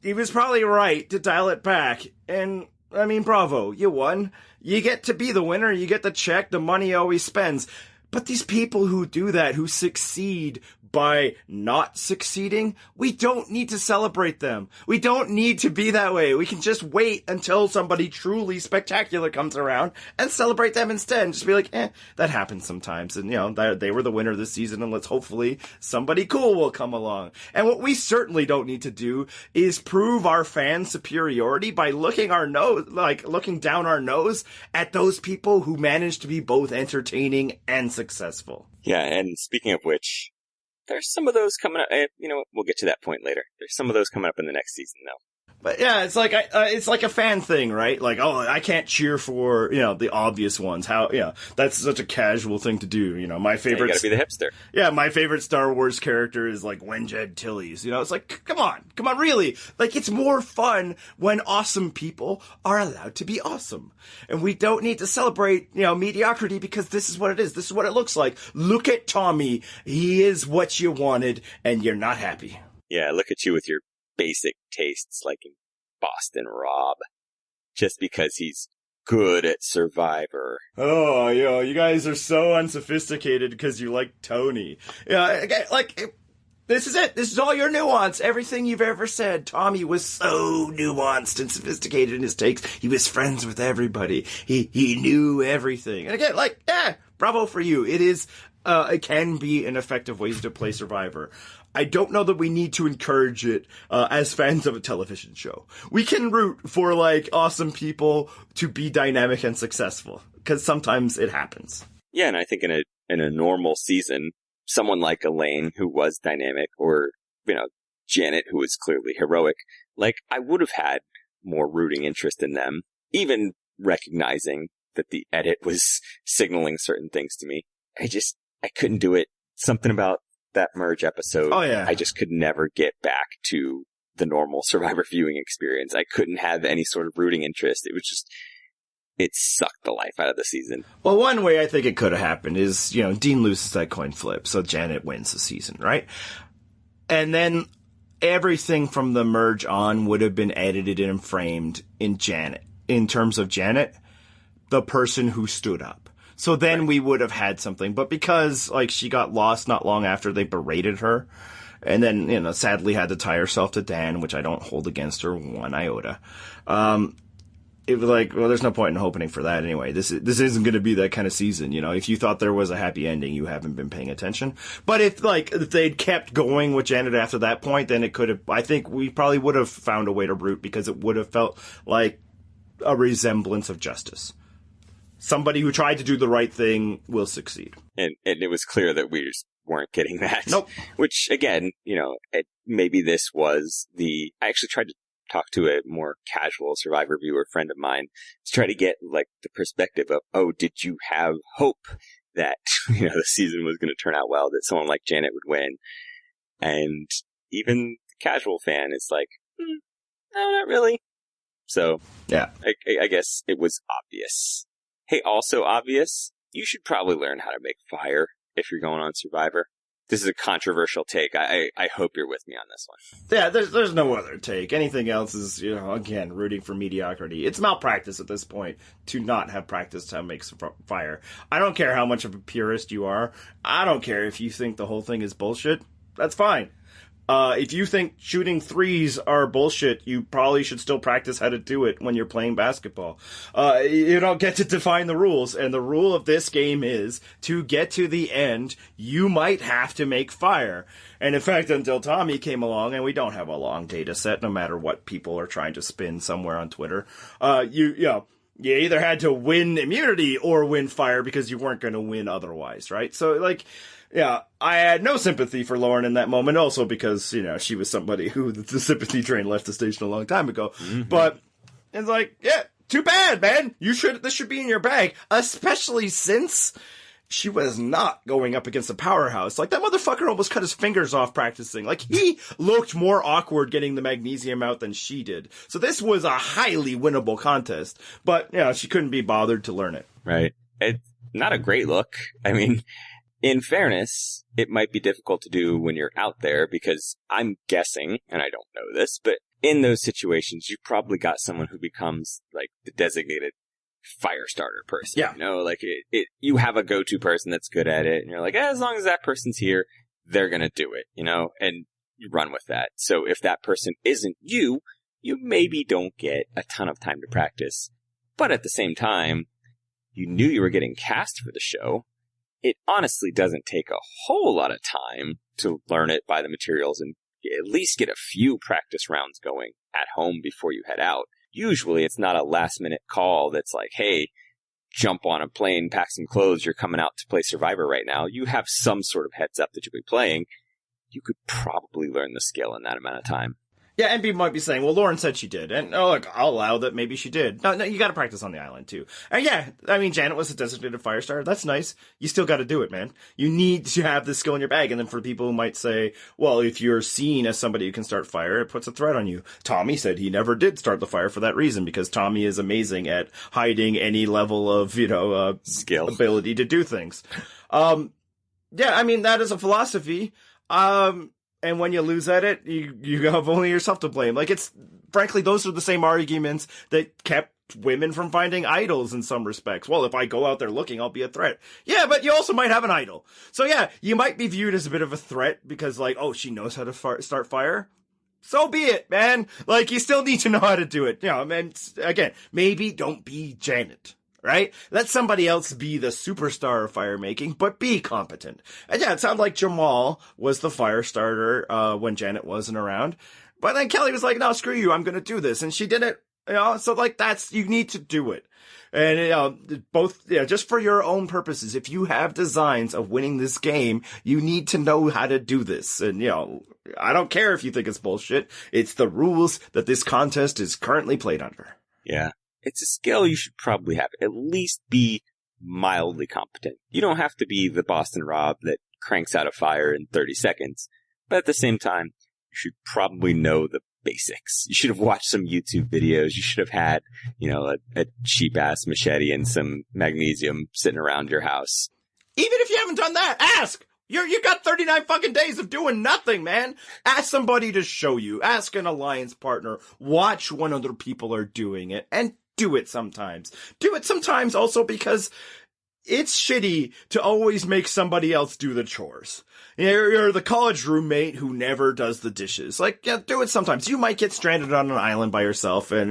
[SPEAKER 3] he was probably right to dial it back. And, bravo, you won. You get to be the winner, you get the check, the money always spends. But these people who do that, who succeed by not succeeding, we don't need to celebrate them. We don't need to be that way. We can just wait until somebody truly spectacular comes around and celebrate them instead. And just be like, that happens sometimes. And, they were the winner this season, and let's hopefully somebody cool will come along. And what we certainly don't need to do is prove our fan superiority by looking down our nose at those people who manage to be both entertaining and successful.
[SPEAKER 2] Yeah, and speaking of which, there's some of those coming up. You know what? We'll get to that point later. There's some of those coming up in the next season, though.
[SPEAKER 3] But yeah, it's like a fan thing, right? Like, oh, I can't cheer for, the obvious ones. How, that's such a casual thing to do. My favorite.
[SPEAKER 2] You gotta be the hipster.
[SPEAKER 3] Yeah, my favorite Star Wars character is like Wenjed Tillies. It's like, come on, really? Like, it's more fun when awesome people are allowed to be awesome. And we don't need to celebrate, mediocrity because this is what it is. This is what it looks like. Look at Tommy. He is what you wanted and you're not happy.
[SPEAKER 2] Yeah, look at you with your basic tastes like in Boston Rob, just because he's good at Survivor.
[SPEAKER 3] Oh, you guys are so unsophisticated because you like Tony. This is it. This is all your nuance. Everything you've ever said. Tommy was so nuanced and sophisticated in his takes. He was friends with everybody. He knew everything. And again, bravo for you. It can be an effective way to play Survivor. I don't know that we need to encourage it as fans of a television show. We can root for awesome people to be dynamic and successful because sometimes it happens.
[SPEAKER 2] Yeah, and I think in a normal season, someone like Elaine who was dynamic, or Janet who was clearly heroic, I would have had more rooting interest in them, even recognizing that the edit was signaling certain things to me. I couldn't do it. Something about that merge episode.
[SPEAKER 3] Oh, yeah.
[SPEAKER 2] I just could never get back to the normal Survivor viewing experience. I couldn't have any sort of rooting interest. It sucked the life out of the season.
[SPEAKER 3] Well, one way I think it could have happened is, Dean loses that coin flip, so Janet wins the season, right? And then everything from the merge on would have been edited and framed in terms of Janet, the person who stood up. So then we would have had something. But because, she got lost not long after they berated her, and then, sadly had to tie herself to Dan, which I don't hold against her one iota, it was well, there's no point in hoping for that anyway. This isn't going to be that kind of season, If you thought there was a happy ending, you haven't been paying attention. But if they'd kept going with Janet after that point, then it could have, I think we probably would have found a way to root because it would have felt like a resemblance of justice. Somebody who tried to do the right thing will succeed.
[SPEAKER 2] And it was clear that we just weren't getting that.
[SPEAKER 3] Nope.
[SPEAKER 2] Which, again, maybe this was I actually tried to talk to a more casual Survivor viewer friend of mine to try to get, the perspective of, did you have hope that, the season was going to turn out well, that someone like Janet would win? And even the casual fan is no, not really. So,
[SPEAKER 3] yeah,
[SPEAKER 2] I guess it was obvious. Hey, also obvious, you should probably learn how to make fire if you're going on Survivor. This is a controversial take. I hope you're with me on this one.
[SPEAKER 3] Yeah, there's no other take. Anything else is, again, rooting for mediocrity. It's malpractice at this point to not have practiced how to make fire. I don't care how much of a purist you are. I don't care if you think the whole thing is bullshit. That's fine. If you think shooting threes are bullshit, you probably should still practice how to do it when you're playing basketball. You don't get to define the rules, and the rule of this game is to get to the end, you might have to make fire. And in fact, until Tommy came along, and we don't have a long data set, no matter what people are trying to spin somewhere on Twitter, you either had to win immunity or win fire because you weren't going to win otherwise, right? So, yeah, I had no sympathy for Lauren in that moment, also because, she was somebody who the sympathy train left the station a long time ago. Mm-hmm. But it's yeah, too bad, man. This should be in your bag, especially since she was not going up against a powerhouse. That motherfucker almost cut his fingers off practicing. He looked more awkward getting the magnesium out than she did. So this was a highly winnable contest. But, she couldn't be bothered to learn it.
[SPEAKER 2] Right. It's not a great look. I mean, in fairness, it might be difficult to do when you're out there because I'm guessing, and I don't know this, but in those situations, you probably got someone who becomes the designated fire starter person.
[SPEAKER 3] Yeah.
[SPEAKER 2] You have a go-to person that's good at it, and you're as long as that person's here, they're going to do it, and you run with that. So if that person isn't you maybe don't get a ton of time to practice. But at the same time, you knew you were getting cast for the show. It honestly doesn't take a whole lot of time to learn it by the materials and at least get a few practice rounds going at home before you head out. Usually it's not a last minute call that's hey, jump on a plane, pack some clothes, you're coming out to play Survivor right now. You have some sort of heads up that you'll be playing. you could probably learn the skill in that amount of time.
[SPEAKER 3] Yeah, and people might be saying, well, Lauren said she did. And, look, I'll allow that maybe she did. No, you gotta practice on the island, too. And yeah, I mean, Janet was a designated fire starter. That's nice. You still gotta do it, man. You need to have this skill in your bag. And then for people who might say, well, if you're seen as somebody who can start fire, it puts a threat on you. Tommy said he never did start the fire for that reason, because Tommy is amazing at hiding any level of,
[SPEAKER 2] skill,
[SPEAKER 3] ability to do things. Yeah, I mean, that is a philosophy. And when you lose at it, you have only yourself to blame. Like, frankly, those are the same arguments that kept women from finding idols in some respects. Well, if I go out there looking, I'll be a threat. Yeah, but you also might have an idol. So yeah, you might be viewed as a bit of a threat because, like, oh, she knows how to start fire. So be it, man. Like, you still need to know how to do it. And again, maybe don't be Janet. Right? Let somebody else be the superstar of fire making, but be competent. And yeah, it sounded like Jamal was the fire starter when Janet wasn't around. But then Kelly was like, no, screw you, I'm going to do this. And she did it. So like you need to do it. And just for your own purposes, if you have designs of winning this game, you need to know how to do this. And I don't care if you think it's bullshit. It's the rules that this contest is currently played under.
[SPEAKER 2] Yeah. It's a skill you should probably have. At least be mildly competent. You don't have to be the Boston Rob that cranks out a fire in 30 seconds. But at the same time, you should probably know the basics. You should have watched some YouTube videos. You should have had, a cheap-ass machete and some magnesium sitting around your house.
[SPEAKER 3] Even if you haven't done that, ask! You got 39 fucking days of doing nothing, man. Ask somebody to show you. Ask an alliance partner. Watch when other people are doing it. And do it sometimes. Do it sometimes also because it's shitty to always make somebody else do the chores. You're the college roommate who never does the dishes. Like, yeah, do it sometimes. You might get stranded on an island by yourself and,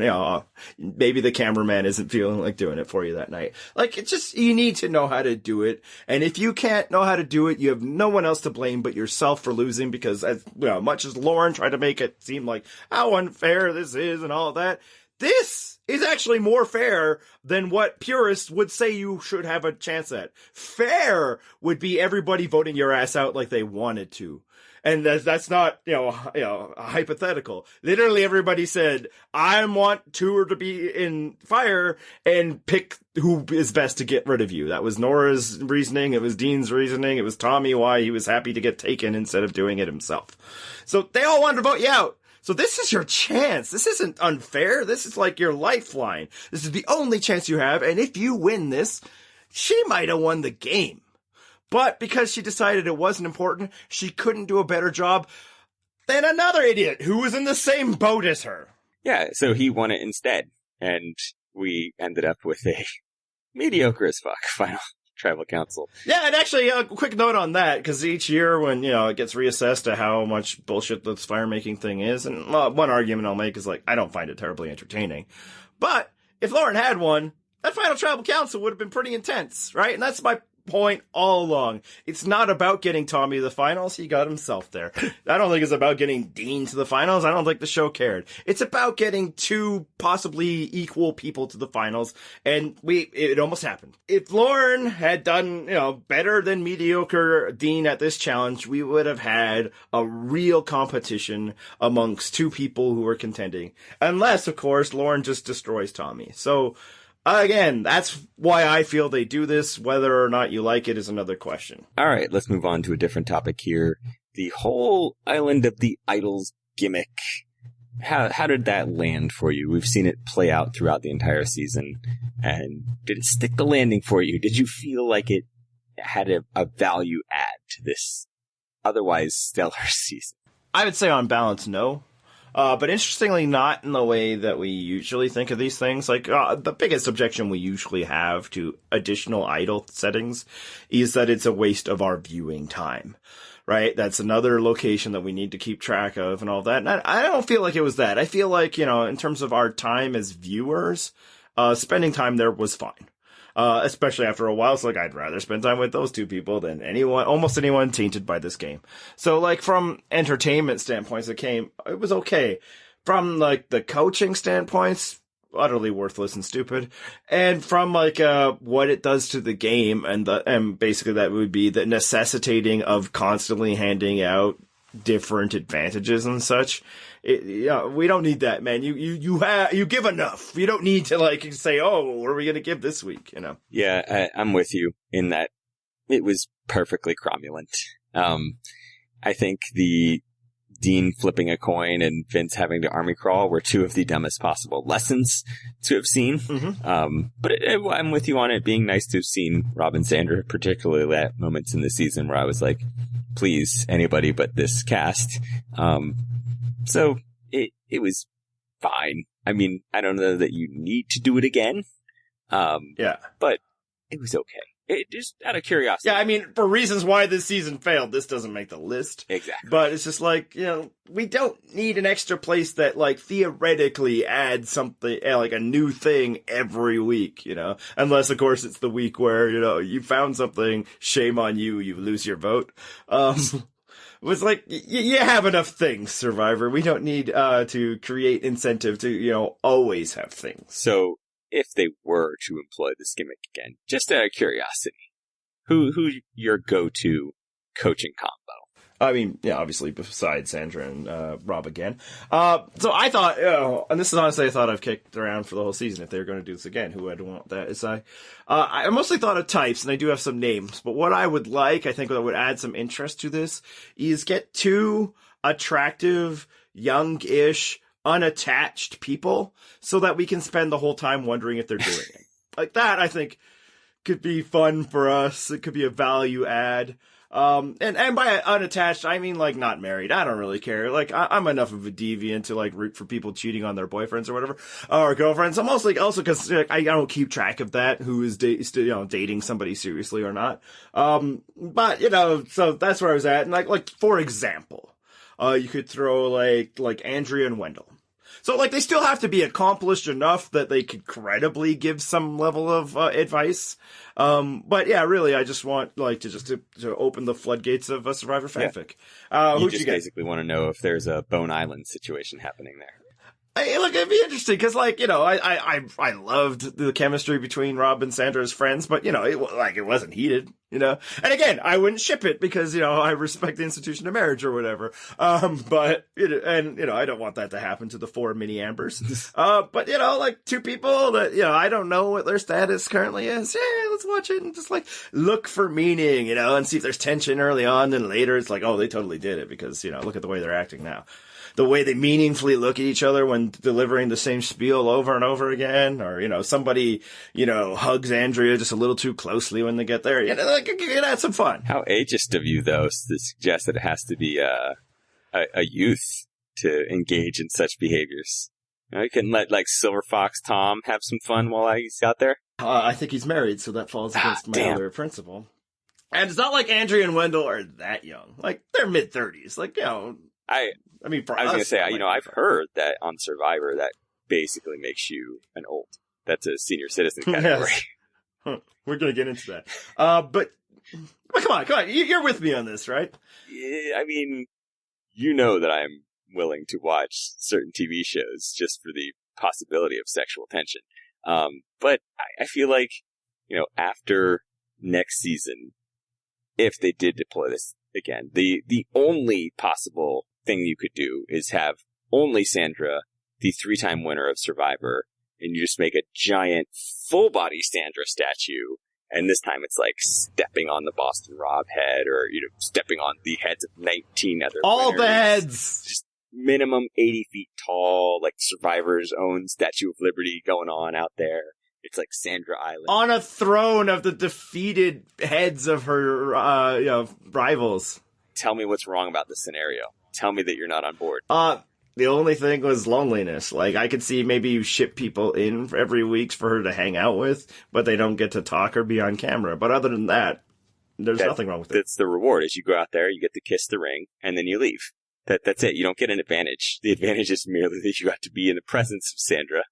[SPEAKER 3] maybe the cameraman isn't feeling like doing it for you that night. Like, you need to know how to do it. And if you can't know how to do it, you have no one else to blame but yourself for losing because much as Lauren tried to make it seem like how unfair this is and all that, this is actually more fair than what purists would say you should have a chance at. Fair would be everybody voting your ass out like they wanted to. And that's not, hypothetical. Literally everybody said, I want Tour to be in fire and pick who is best to get rid of you. That was Nora's reasoning. It was Dean's reasoning. It was Tommy why he was happy to get taken instead of doing it himself. So they all wanted to vote you out. So this is your chance. This isn't unfair. This is like your lifeline. This is the only chance you have. And if you win this, she might have won the game. But because she decided it wasn't important, she couldn't do a better job than another idiot who was in the same boat as her.
[SPEAKER 2] Yeah, so he won it instead. And we ended up with a mediocre as fuck final tribal council.
[SPEAKER 3] Yeah, and actually, a quick note on that, because each year when, it gets reassessed to how much bullshit this fire-making thing is, and one argument I'll make is, I don't find it terribly entertaining. But if Lauren had won, that final tribal council would have been pretty intense, right? And that's my point all along. It's not about getting Tommy to the finals. He got himself there. I don't think it's about getting Dean to the finals. I don't think the show cared. It's about getting two possibly equal people to the finals. And it almost happened. If Lauren had done, better than mediocre Dean at this challenge, we would have had a real competition amongst two people who were contending. Unless, of course, Lauren just destroys Tommy. So, again, that's why I feel they do this. Whether or not you like it is another question.
[SPEAKER 2] All right, let's move on to a different topic here. The whole Island of the Idols gimmick. How did that land for you? We've seen it play out throughout the entire season. And did it stick the landing for you? Did you feel like it had a value add to this otherwise stellar season?
[SPEAKER 3] I would say on balance, no. But interestingly, not in the way that we usually think of these things. The biggest objection we usually have to additional idol settings is that it's a waste of our viewing time, right? That's another location that we need to keep track of and all that. And I don't feel like it was that. I feel like, in terms of our time as viewers, spending time there was fine. Especially after a while, it's I'd rather spend time with those two people than almost anyone tainted by this game. So, from entertainment standpoints, it was okay. From, the coaching standpoints, utterly worthless and stupid. And from, what it does to the game, and basically that would be the necessitating of constantly handing out different advantages and such. We don't need that, man. You give enough. You don't need to like say, oh, what are we gonna give this week? You know?
[SPEAKER 2] Yeah, I'm with you in that it was perfectly cromulent. I think the Dean flipping a coin and Vince having to army crawl were two of the dumbest possible lessons to have seen. But I'm with you on it being nice to have seen Rob and Sandra, particularly at moments in the season where I was like, please, anybody but this cast. So it was fine. I mean, I don't know that you need to do it again. But it was okay. It just out of curiosity.
[SPEAKER 3] Yeah, I mean, for reasons why this season failed, this doesn't make the list.
[SPEAKER 2] Exactly.
[SPEAKER 3] But it's just like, you know, we don't need an extra place that, like, theoretically adds something, like a new thing every week, you know? Unless, of course, it's the week where, you know, you found something, shame on you, you lose your vote. It was like, you have enough things, Survivor. We don't need to create incentive to, you know, always have things.
[SPEAKER 2] So, if they were to employ this gimmick again, just out of curiosity, who's your go-to coaching combo?
[SPEAKER 3] I mean, yeah, obviously besides Sandra and Rob again. So I thought, you know, and this is honestly I thought I've kicked around for the whole season if they were going to do this again, who I'd want that is I mostly thought of types, and I do have some names, but what I would like, I think that would add some interest to this, is get two attractive, young-ish, unattached people so that we can spend the whole time wondering if they're doing it. Like that, I think, could be fun for us. It could be a value add. And by unattached, I mean, like, not married. I don't really care. Like, I'm enough of a deviant to, like, root for people cheating on their boyfriends or whatever, or girlfriends. I'm also because like, I don't keep track of that, who is dating somebody seriously or not. But, you know, so that's where I was at. And like, for example, you could throw, like Andrea and Wendell. So, like, they still have to be accomplished enough that they could credibly give some level of advice. But yeah, really, I just want, like, to open the floodgates of Survivor fanfic.
[SPEAKER 2] You just basically want to know if there's a Bone Island situation happening there.
[SPEAKER 3] Look, it'd be interesting because, like, you know, I loved the chemistry between Rob and Sandra as friends, but, you know, it wasn't heated, you know. And again, I wouldn't ship it because, you know, I respect the institution of marriage or whatever. But and you know, I don't want that to happen to the 4 mini Ambers. But you know, like, two people that, you know, I don't know what their status currently is. Yeah, let's watch it and just like look for meaning, you know, and see if there's tension early on. Then later, it's like, oh, they totally did it because, you know, look at the way they're acting now. The way they meaningfully look at each other when delivering the same spiel over and over again, or, you know, somebody, you know, hugs Andrea just a little too closely when they get there. You know, like, it had some fun.
[SPEAKER 2] How ageist of you, though, to suggest that it has to be a youth to engage in such behaviors. You know, you can let, like, Silver Fox Tom have some fun while he's out there.
[SPEAKER 3] I think he's married, so that falls against my other principle. And it's not like Andrea and Wendell are that young. Like, they're mid-30s. Like, you know, I mean, for us,
[SPEAKER 2] I was going to say, you know, I've heard that on Survivor that basically makes you an old. That's a senior citizen category.
[SPEAKER 3] Yes. We're going to get into that. But come on. You're with me on this, right?
[SPEAKER 2] Yeah, I mean, you know that I'm willing to watch certain TV shows just for the possibility of sexual tension. But I feel like, you know, after next season, if they did deploy this again, the only possible thing you could do is have only Sandra, the 3-time winner of Survivor, and you just make a giant full-body Sandra statue, and this time it's like stepping on the Boston Rob head, or, you know, stepping on the heads of 19 other
[SPEAKER 3] all
[SPEAKER 2] winners.
[SPEAKER 3] The heads!
[SPEAKER 2] Just minimum 80 feet tall, like Survivor's own Statue of Liberty going on out there. It's like Sandra Island. On
[SPEAKER 3] a throne of the defeated heads of her, you know, rivals.
[SPEAKER 2] Tell me what's wrong about this scenario. Tell me that you're not on board.
[SPEAKER 3] The only thing was loneliness. Like, I could see maybe you ship people in every week for her to hang out with, but they don't get to talk or be on camera. But other than that, there's nothing wrong with it.
[SPEAKER 2] That's the reward. Is you go out there, you get to kiss the ring, and then you leave. That's it. You don't get an advantage. The advantage is merely that you got to be in the presence of Sandra.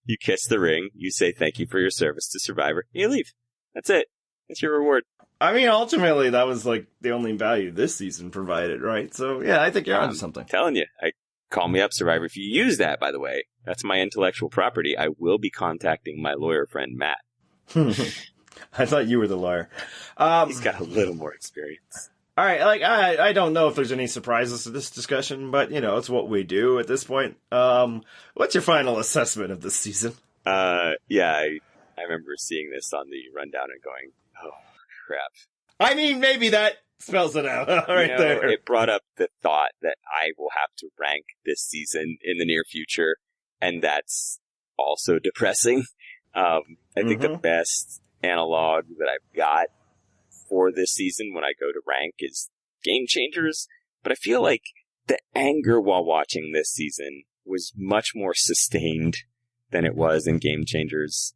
[SPEAKER 2] You kiss the ring, you say thank you for your service to Survivor, and you leave. That's it. That's your reward.
[SPEAKER 3] I mean, ultimately, that was, like, the only value this season provided, right? So, yeah, I think you're onto something.
[SPEAKER 2] I'm telling you. Call me up, Survivor. If you use that, by the way, that's my intellectual property. I will be contacting my lawyer friend, Matt.
[SPEAKER 3] I thought you were the lawyer.
[SPEAKER 2] He's got a little more experience.
[SPEAKER 3] All right, like I don't know if there's any surprises to this discussion, but it's what we do at this point. What's your final assessment of this season?
[SPEAKER 2] Yeah, I remember seeing this on the rundown and going, "Oh crap."
[SPEAKER 3] I mean, maybe that spells it out right there.
[SPEAKER 2] It brought up the thought that I will have to rank this season in the near future, and that's also depressing. I think the best analog that I've got for this season when I go to rank is Game Changers, but I feel like the anger while watching this season was much more sustained than it was in Game Changers.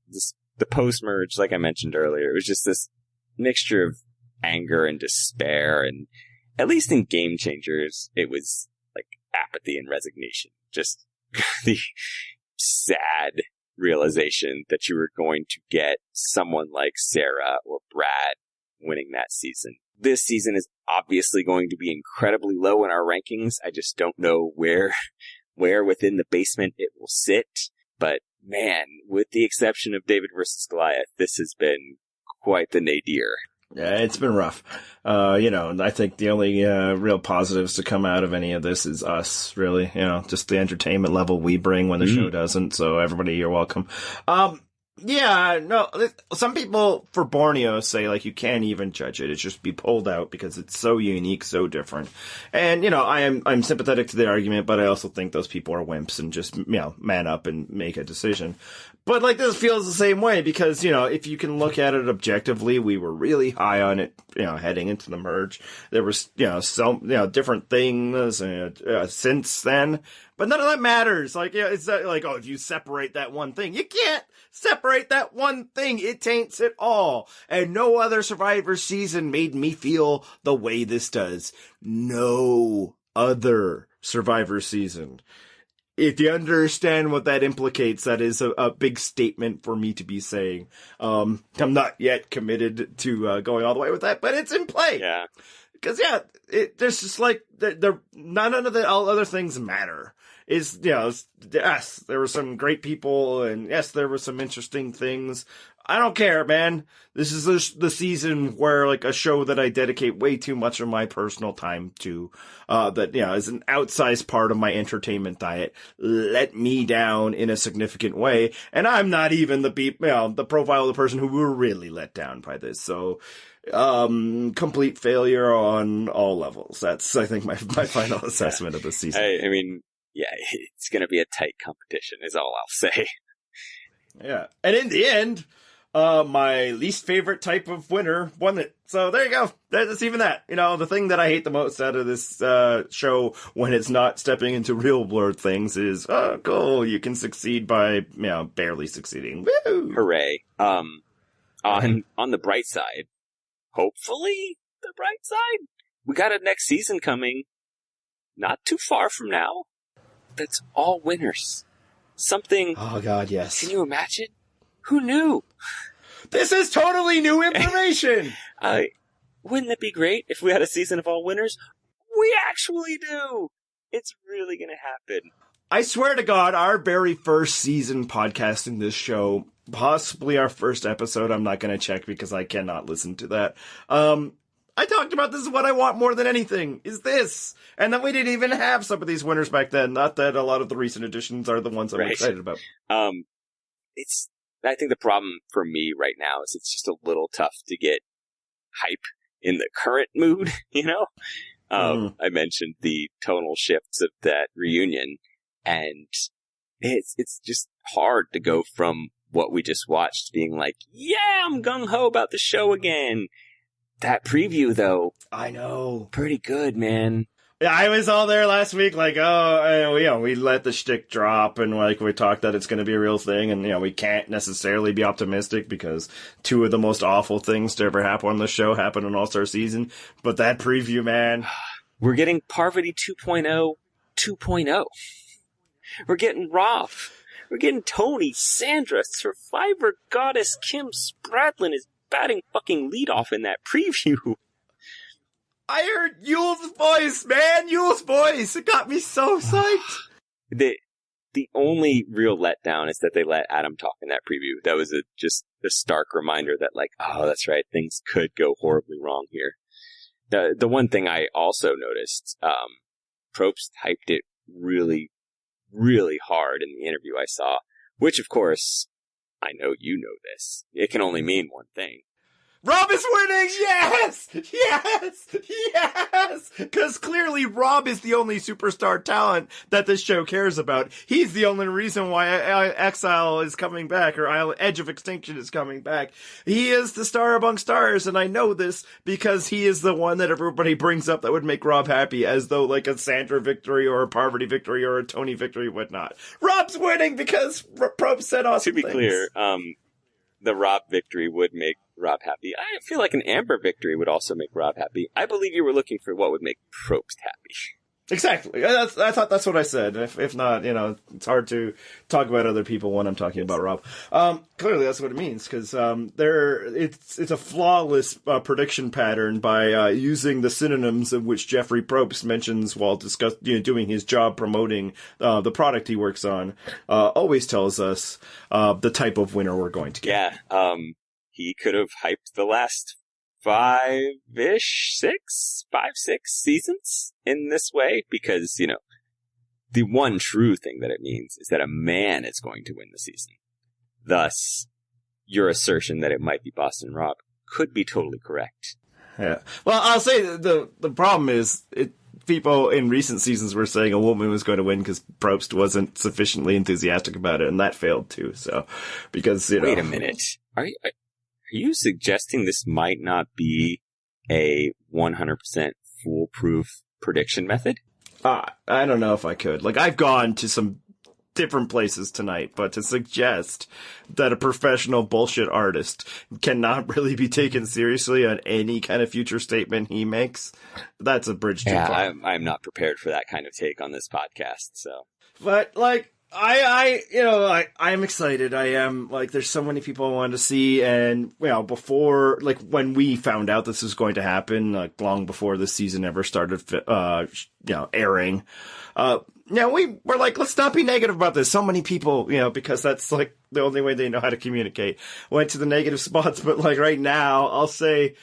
[SPEAKER 2] The post-merge, like I mentioned earlier, it was just this mixture of anger and despair, and at least in Game Changers, it was like apathy and resignation. Just the sad realization that you were going to get someone like Sarah or Brad winning that season. This season is obviously going to be incredibly low in our rankings. I just don't know where within the basement it will sit. But man, with the exception of David versus Goliath, this has been quite the nadir.
[SPEAKER 3] Yeah, it's been rough. I think the only real positives to come out of any of this is us, really. Just the entertainment level we bring when the show doesn't. So everybody, you're welcome. Yeah, no, some people for Borneo say, like, you can't even judge it. It just be pulled out because it's so unique, so different. And, I'm sympathetic to the argument, but I also think those people are wimps and just, man up and make a decision. But, like, this feels the same way because, if you can look at it objectively, we were really high on it, heading into the merge. There was, some, different things since then. But none of that matters. Like, it's not like, if you separate that one thing, you can't separate that one thing. It taints it all. And no other Survivor season made me feel the way this does. No other Survivor season. If you understand what that implicates, that is a big statement for me to be saying. I'm not yet committed to going all the way with that, but it's in play.
[SPEAKER 2] Yeah.
[SPEAKER 3] Because, there's just like, none of the other things matter. Yes, there were some great people, and yes, there were some interesting things. I don't care, man. This is the season where, like, a show that I dedicate way too much of my personal time to, that, is an outsized part of my entertainment diet, let me down in a significant way. And I'm not even the profile of the person who were really let down by this. So, complete failure on all levels. That's, I think, my final assessment of the season.
[SPEAKER 2] I mean, yeah, it's going to be a tight competition is all I'll say.
[SPEAKER 3] Yeah. And in the end, my least favorite type of winner won it. So there you go. That's even that. The thing that I hate the most out of this show when it's not stepping into real world things is, oh, cool, you can succeed by, barely succeeding. Woo!
[SPEAKER 2] Hooray. On the bright side, hopefully the bright side, we got a next season coming not too far from now. That's all winners. Something.
[SPEAKER 3] Oh, God, yes.
[SPEAKER 2] Can you imagine? Who knew?
[SPEAKER 3] This is totally new information!
[SPEAKER 2] Wouldn't it be great if we had a season of all winners? We actually do! It's really gonna happen.
[SPEAKER 3] I swear to God, our very first season podcasting this show, possibly our first episode, I'm not gonna check because I cannot listen to that. I talked about this is what I want more than anything, is this. And then we didn't even have some of these winners back then. Not that a lot of the recent additions are the ones I'm excited about.
[SPEAKER 2] I think the problem for me right now is it's just a little tough to get hype in the current mood, I mentioned the tonal shifts of that reunion, and it's just hard to go from what we just watched being like, yeah, I'm gung-ho about the show again. That preview, though.
[SPEAKER 3] I know.
[SPEAKER 2] Pretty good, man.
[SPEAKER 3] Yeah, I was all there last week, like, we let the shtick drop, and, like, we talked that it's going to be a real thing, and, we can't necessarily be optimistic because two of the most awful things to ever happen on the show happened in All-Star Season. But that preview, man.
[SPEAKER 2] We're getting Parvati 2.0 2.0. We're getting Rolf. We're getting Tony, Sandra, Survivor Goddess Kim Spradlin is batting fucking leadoff in that preview.
[SPEAKER 3] I heard Yule's voice, man! Yule's voice! It got me so psyched!
[SPEAKER 2] The only real letdown is that they let Adam talk in that preview. That was just a stark reminder that, like, oh, that's right, things could go horribly wrong here. The one thing I also noticed, Probst hyped it really, really hard in the interview I saw, which of course, I know you know this. It can only mean one thing.
[SPEAKER 3] Rob is winning! Yes! Yes! Yes! Because clearly Rob is the only superstar talent that this show cares about. He's the only reason why Exile is coming back, or Edge of Extinction is coming back. He is the star among stars, and I know this because he is the one that everybody brings up that would make Rob happy, as though like a Sandra victory or a Parvati victory or a Tony victory would not. Rob's winning because Probst said awesome things.
[SPEAKER 2] To be clear, the Rob victory would make Rob happy. I feel like an Amber victory would also make Rob happy. I believe you were looking for what would make Probst happy.
[SPEAKER 3] Exactly. I thought that's what I said. If not, it's hard to talk about other people when I'm talking about Rob. Clearly that's what it means, because it's a flawless prediction pattern by using the synonyms of which Jeffrey Probst mentions while doing his job promoting the product he works on. Always tells us the type of winner we're going to get.
[SPEAKER 2] Yeah. He could have hyped the last 6 seasons in this way, because, the one true thing that it means is that a man is going to win the season. Thus, your assertion that it might be Boston Rob could be totally correct.
[SPEAKER 3] Yeah. Well, I'll say the problem is people in recent seasons were saying a woman was going to win because Probst wasn't sufficiently enthusiastic about it, and that failed too. So, because,
[SPEAKER 2] Wait a minute. Are you suggesting this might not be a 100% foolproof prediction method?
[SPEAKER 3] I don't know if I could. Like, I've gone to some different places tonight, but to suggest that a professional bullshit artist cannot really be taken seriously on any kind of future statement he makes, that's a bridge too far.
[SPEAKER 2] I'm not prepared for that kind of take on this podcast, so.
[SPEAKER 3] But, like, I'm excited. I am, like, there's so many people I wanted to see, and, before, like, when we found out this was going to happen, like, long before the season ever started, airing, we were like, let's not be negative about this. So many people, because that's, like, the only way they know how to communicate, went to the negative spots, but, like, right now, I'll say,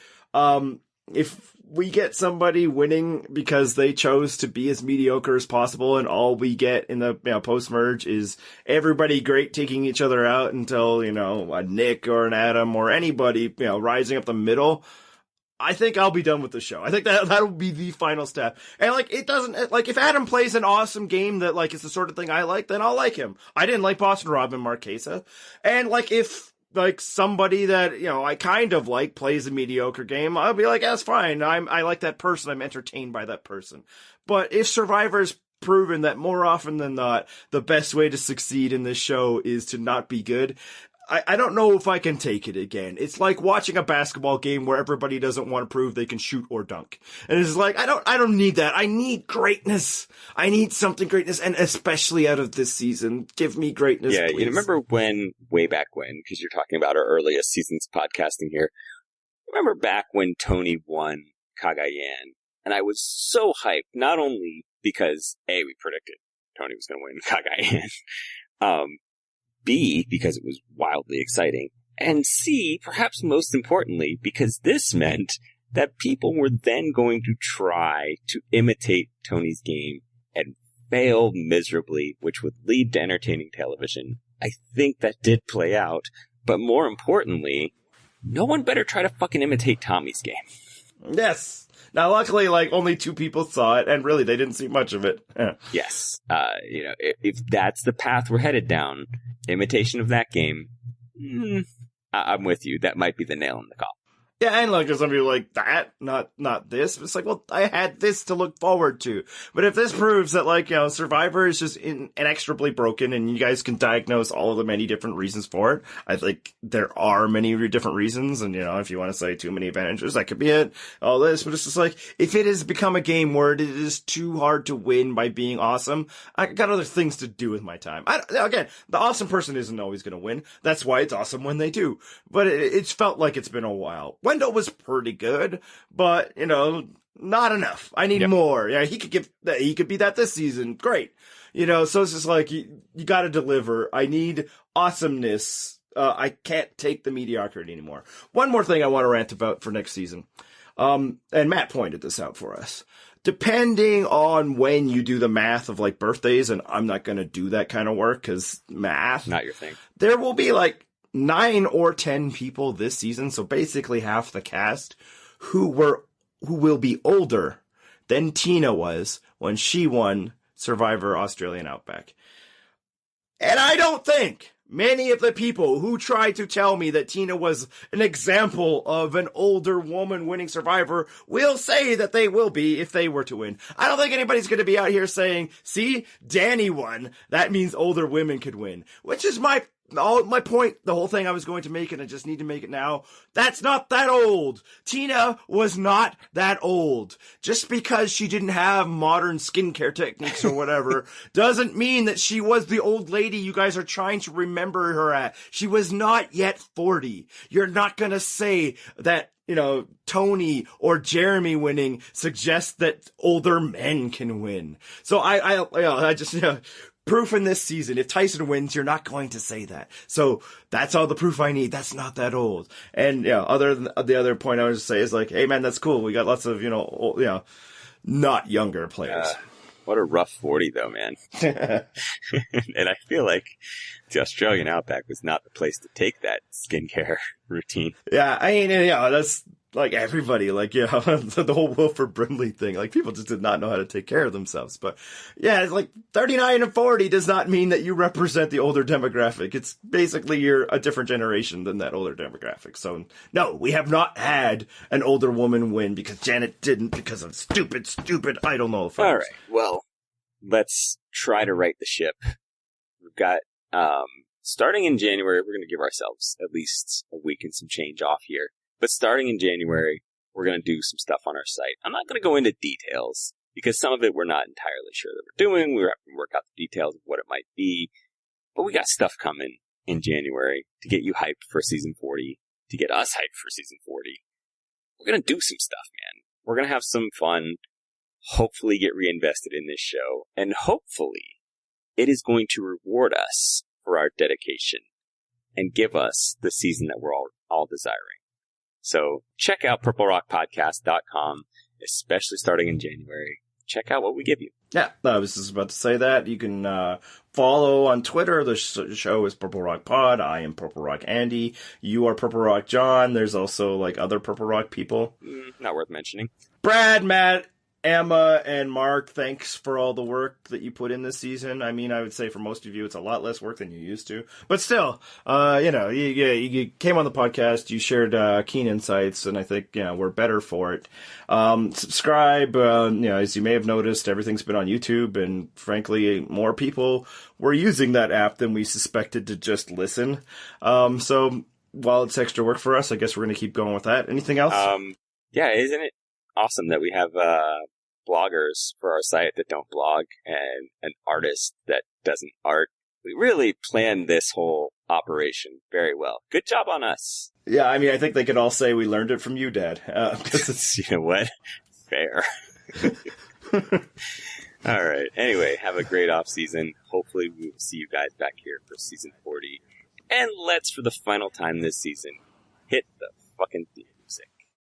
[SPEAKER 3] if we get somebody winning because they chose to be as mediocre as possible, and all we get in the post-merge is everybody great taking each other out until, a Nick or an Adam or anybody, rising up the middle, I think I'll be done with the show. I think that'll be the final step. And, like, it doesn't, like, if Adam plays an awesome game that, like, is the sort of thing I like, then I'll like him. I didn't like Boston Rob and Marquesa. And, like, if, like, somebody that, I kind of like plays a mediocre game, I'll be like, that's fine. I like that person. I'm entertained by that person. But if Survivor's proven that more often than not, the best way to succeed in this show is to not be good, I don't know if I can take it again. It's like watching a basketball game where everybody doesn't want to prove they can shoot or dunk. And it's like, I don't need that. I need greatness. I need something greatness, and especially out of this season. Give me greatness,
[SPEAKER 2] yeah,
[SPEAKER 3] please.
[SPEAKER 2] You remember way back when, because you're talking about our earliest seasons podcasting here, remember back when Tony won Cagayan, and I was so hyped, not only because, A, we predicted Tony was going to win Cagayan, B, because it was wildly exciting, and C, perhaps most importantly, because this meant that people were then going to try to imitate Tony's game and fail miserably, which would lead to entertaining television. I think that did play out, but more importantly, no one better try to fucking imitate Tommy's game.
[SPEAKER 3] Yes. Now, luckily, like, only 2 people saw it, and really, they didn't see much of it.
[SPEAKER 2] Yes. If that's the path we're headed down, imitation of that game, I'm with you. That might be the nail in the coffin.
[SPEAKER 3] Yeah, and like, there's some people like, that, not this. It's like, well, I had this to look forward to. But if this proves that, like, Survivor is just inextricably broken, and you guys can diagnose all of the many different reasons for it, I think there are many different reasons, and, if you want to say too many advantages, that could be it, all this, but it's just like, if it has become a game where it is too hard to win by being awesome, I got other things to do with my time. Again, the awesome person isn't always going to win. That's why it's awesome when they do. But it's felt like it's been a while. Wendell was pretty good, but, not enough. I need more. Yeah, he could be that this season. Great. So it's just like, you gotta deliver. I need awesomeness. I can't take the mediocrity anymore. One more thing I want to rant about for next season. And Matt pointed this out for us. Depending on when you do the math of like birthdays, and I'm not going to do that kind of work because math.
[SPEAKER 2] Not your thing.
[SPEAKER 3] There will be like 9 or 10 people this season, so basically half the cast, who will be older than Tina was when she won Survivor Australian Outback. And I don't think many of the people who tried to tell me that Tina was an example of an older woman winning Survivor will say that they will be if they were to win. I don't think anybody's going to be out here saying, see, Danny won. That means older women could win. Which is my point, the whole thing I was going to make, and I just need to make it now. That's not that old. Tina was not that old. Just because she didn't have modern skincare techniques or whatever doesn't mean that she was the old lady you guys are trying to remember her at. She was not yet 40. You're not gonna say that, Tony or Jeremy winning suggests that older men can win. So I just, proof in this season. If Tyson wins, you're not going to say that. So that's all the proof I need. That's not that old. And other than the other point I would say is like, hey man, that's cool. We got lots of, not younger players.
[SPEAKER 2] What a rough 40 though, man. And I feel like the Australian Outback was not the place to take that skincare routine.
[SPEAKER 3] Yeah, I mean, that's like everybody, like, the whole Wilford Brimley thing. Like, people just did not know how to take care of themselves. But yeah, it's like 39 and 40 does not mean that you represent the older demographic. It's basically you're a different generation than that older demographic. So no, we have not had an older woman win because Janet didn't because of stupid, I don't know. Folks.
[SPEAKER 2] All right. Well, let's try to right the ship. We've got, starting in January, we're going to give ourselves at least a week and some change off here. But starting in January, we're going to do some stuff on our site. I'm not going to go into details because some of it we're not entirely sure that we're doing. We're having to work out the details of what it might be. But we got stuff coming in January to get you hyped for season 40, to get us hyped for season 40. We're going to do some stuff, man. We're going to have some fun, hopefully get reinvested in this show, and hopefully it is going to reward us for our dedication and give us the season that we're all desiring. So check out purplerockpodcast.com, especially starting in January. Check out what we give you.
[SPEAKER 3] Yeah, I was just about to say that. You can follow on Twitter. The show is Purple Rock Pod. I am Purple Rock Andy. You are Purple Rock John. There's also like other Purple Rock people.
[SPEAKER 2] Not worth mentioning.
[SPEAKER 3] Brad, Matt, Emma, and Mark, thanks for all the work that you put in this season. I mean, I would say for most of you, it's a lot less work than you used to. But still, you came on the podcast, you shared keen insights, and I think, we're better for it. Subscribe. As you may have noticed, everything's been on YouTube, and frankly, more people were using that app than we suspected to just listen. So while it's extra work for us, I guess we're going to keep going with that. Anything else?
[SPEAKER 2] Yeah, isn't it awesome that we have bloggers for our site that don't blog and an artist that doesn't art? We really planned this whole operation very well. Good job on us.
[SPEAKER 3] Yeah, I mean, I think they could all say we learned it from you, Dad.
[SPEAKER 2] You know what? Fair. All right. Anyway, have a great off season. Hopefully we will see you guys back here for season 40. And let's, for the final time this season, hit the fucking theme.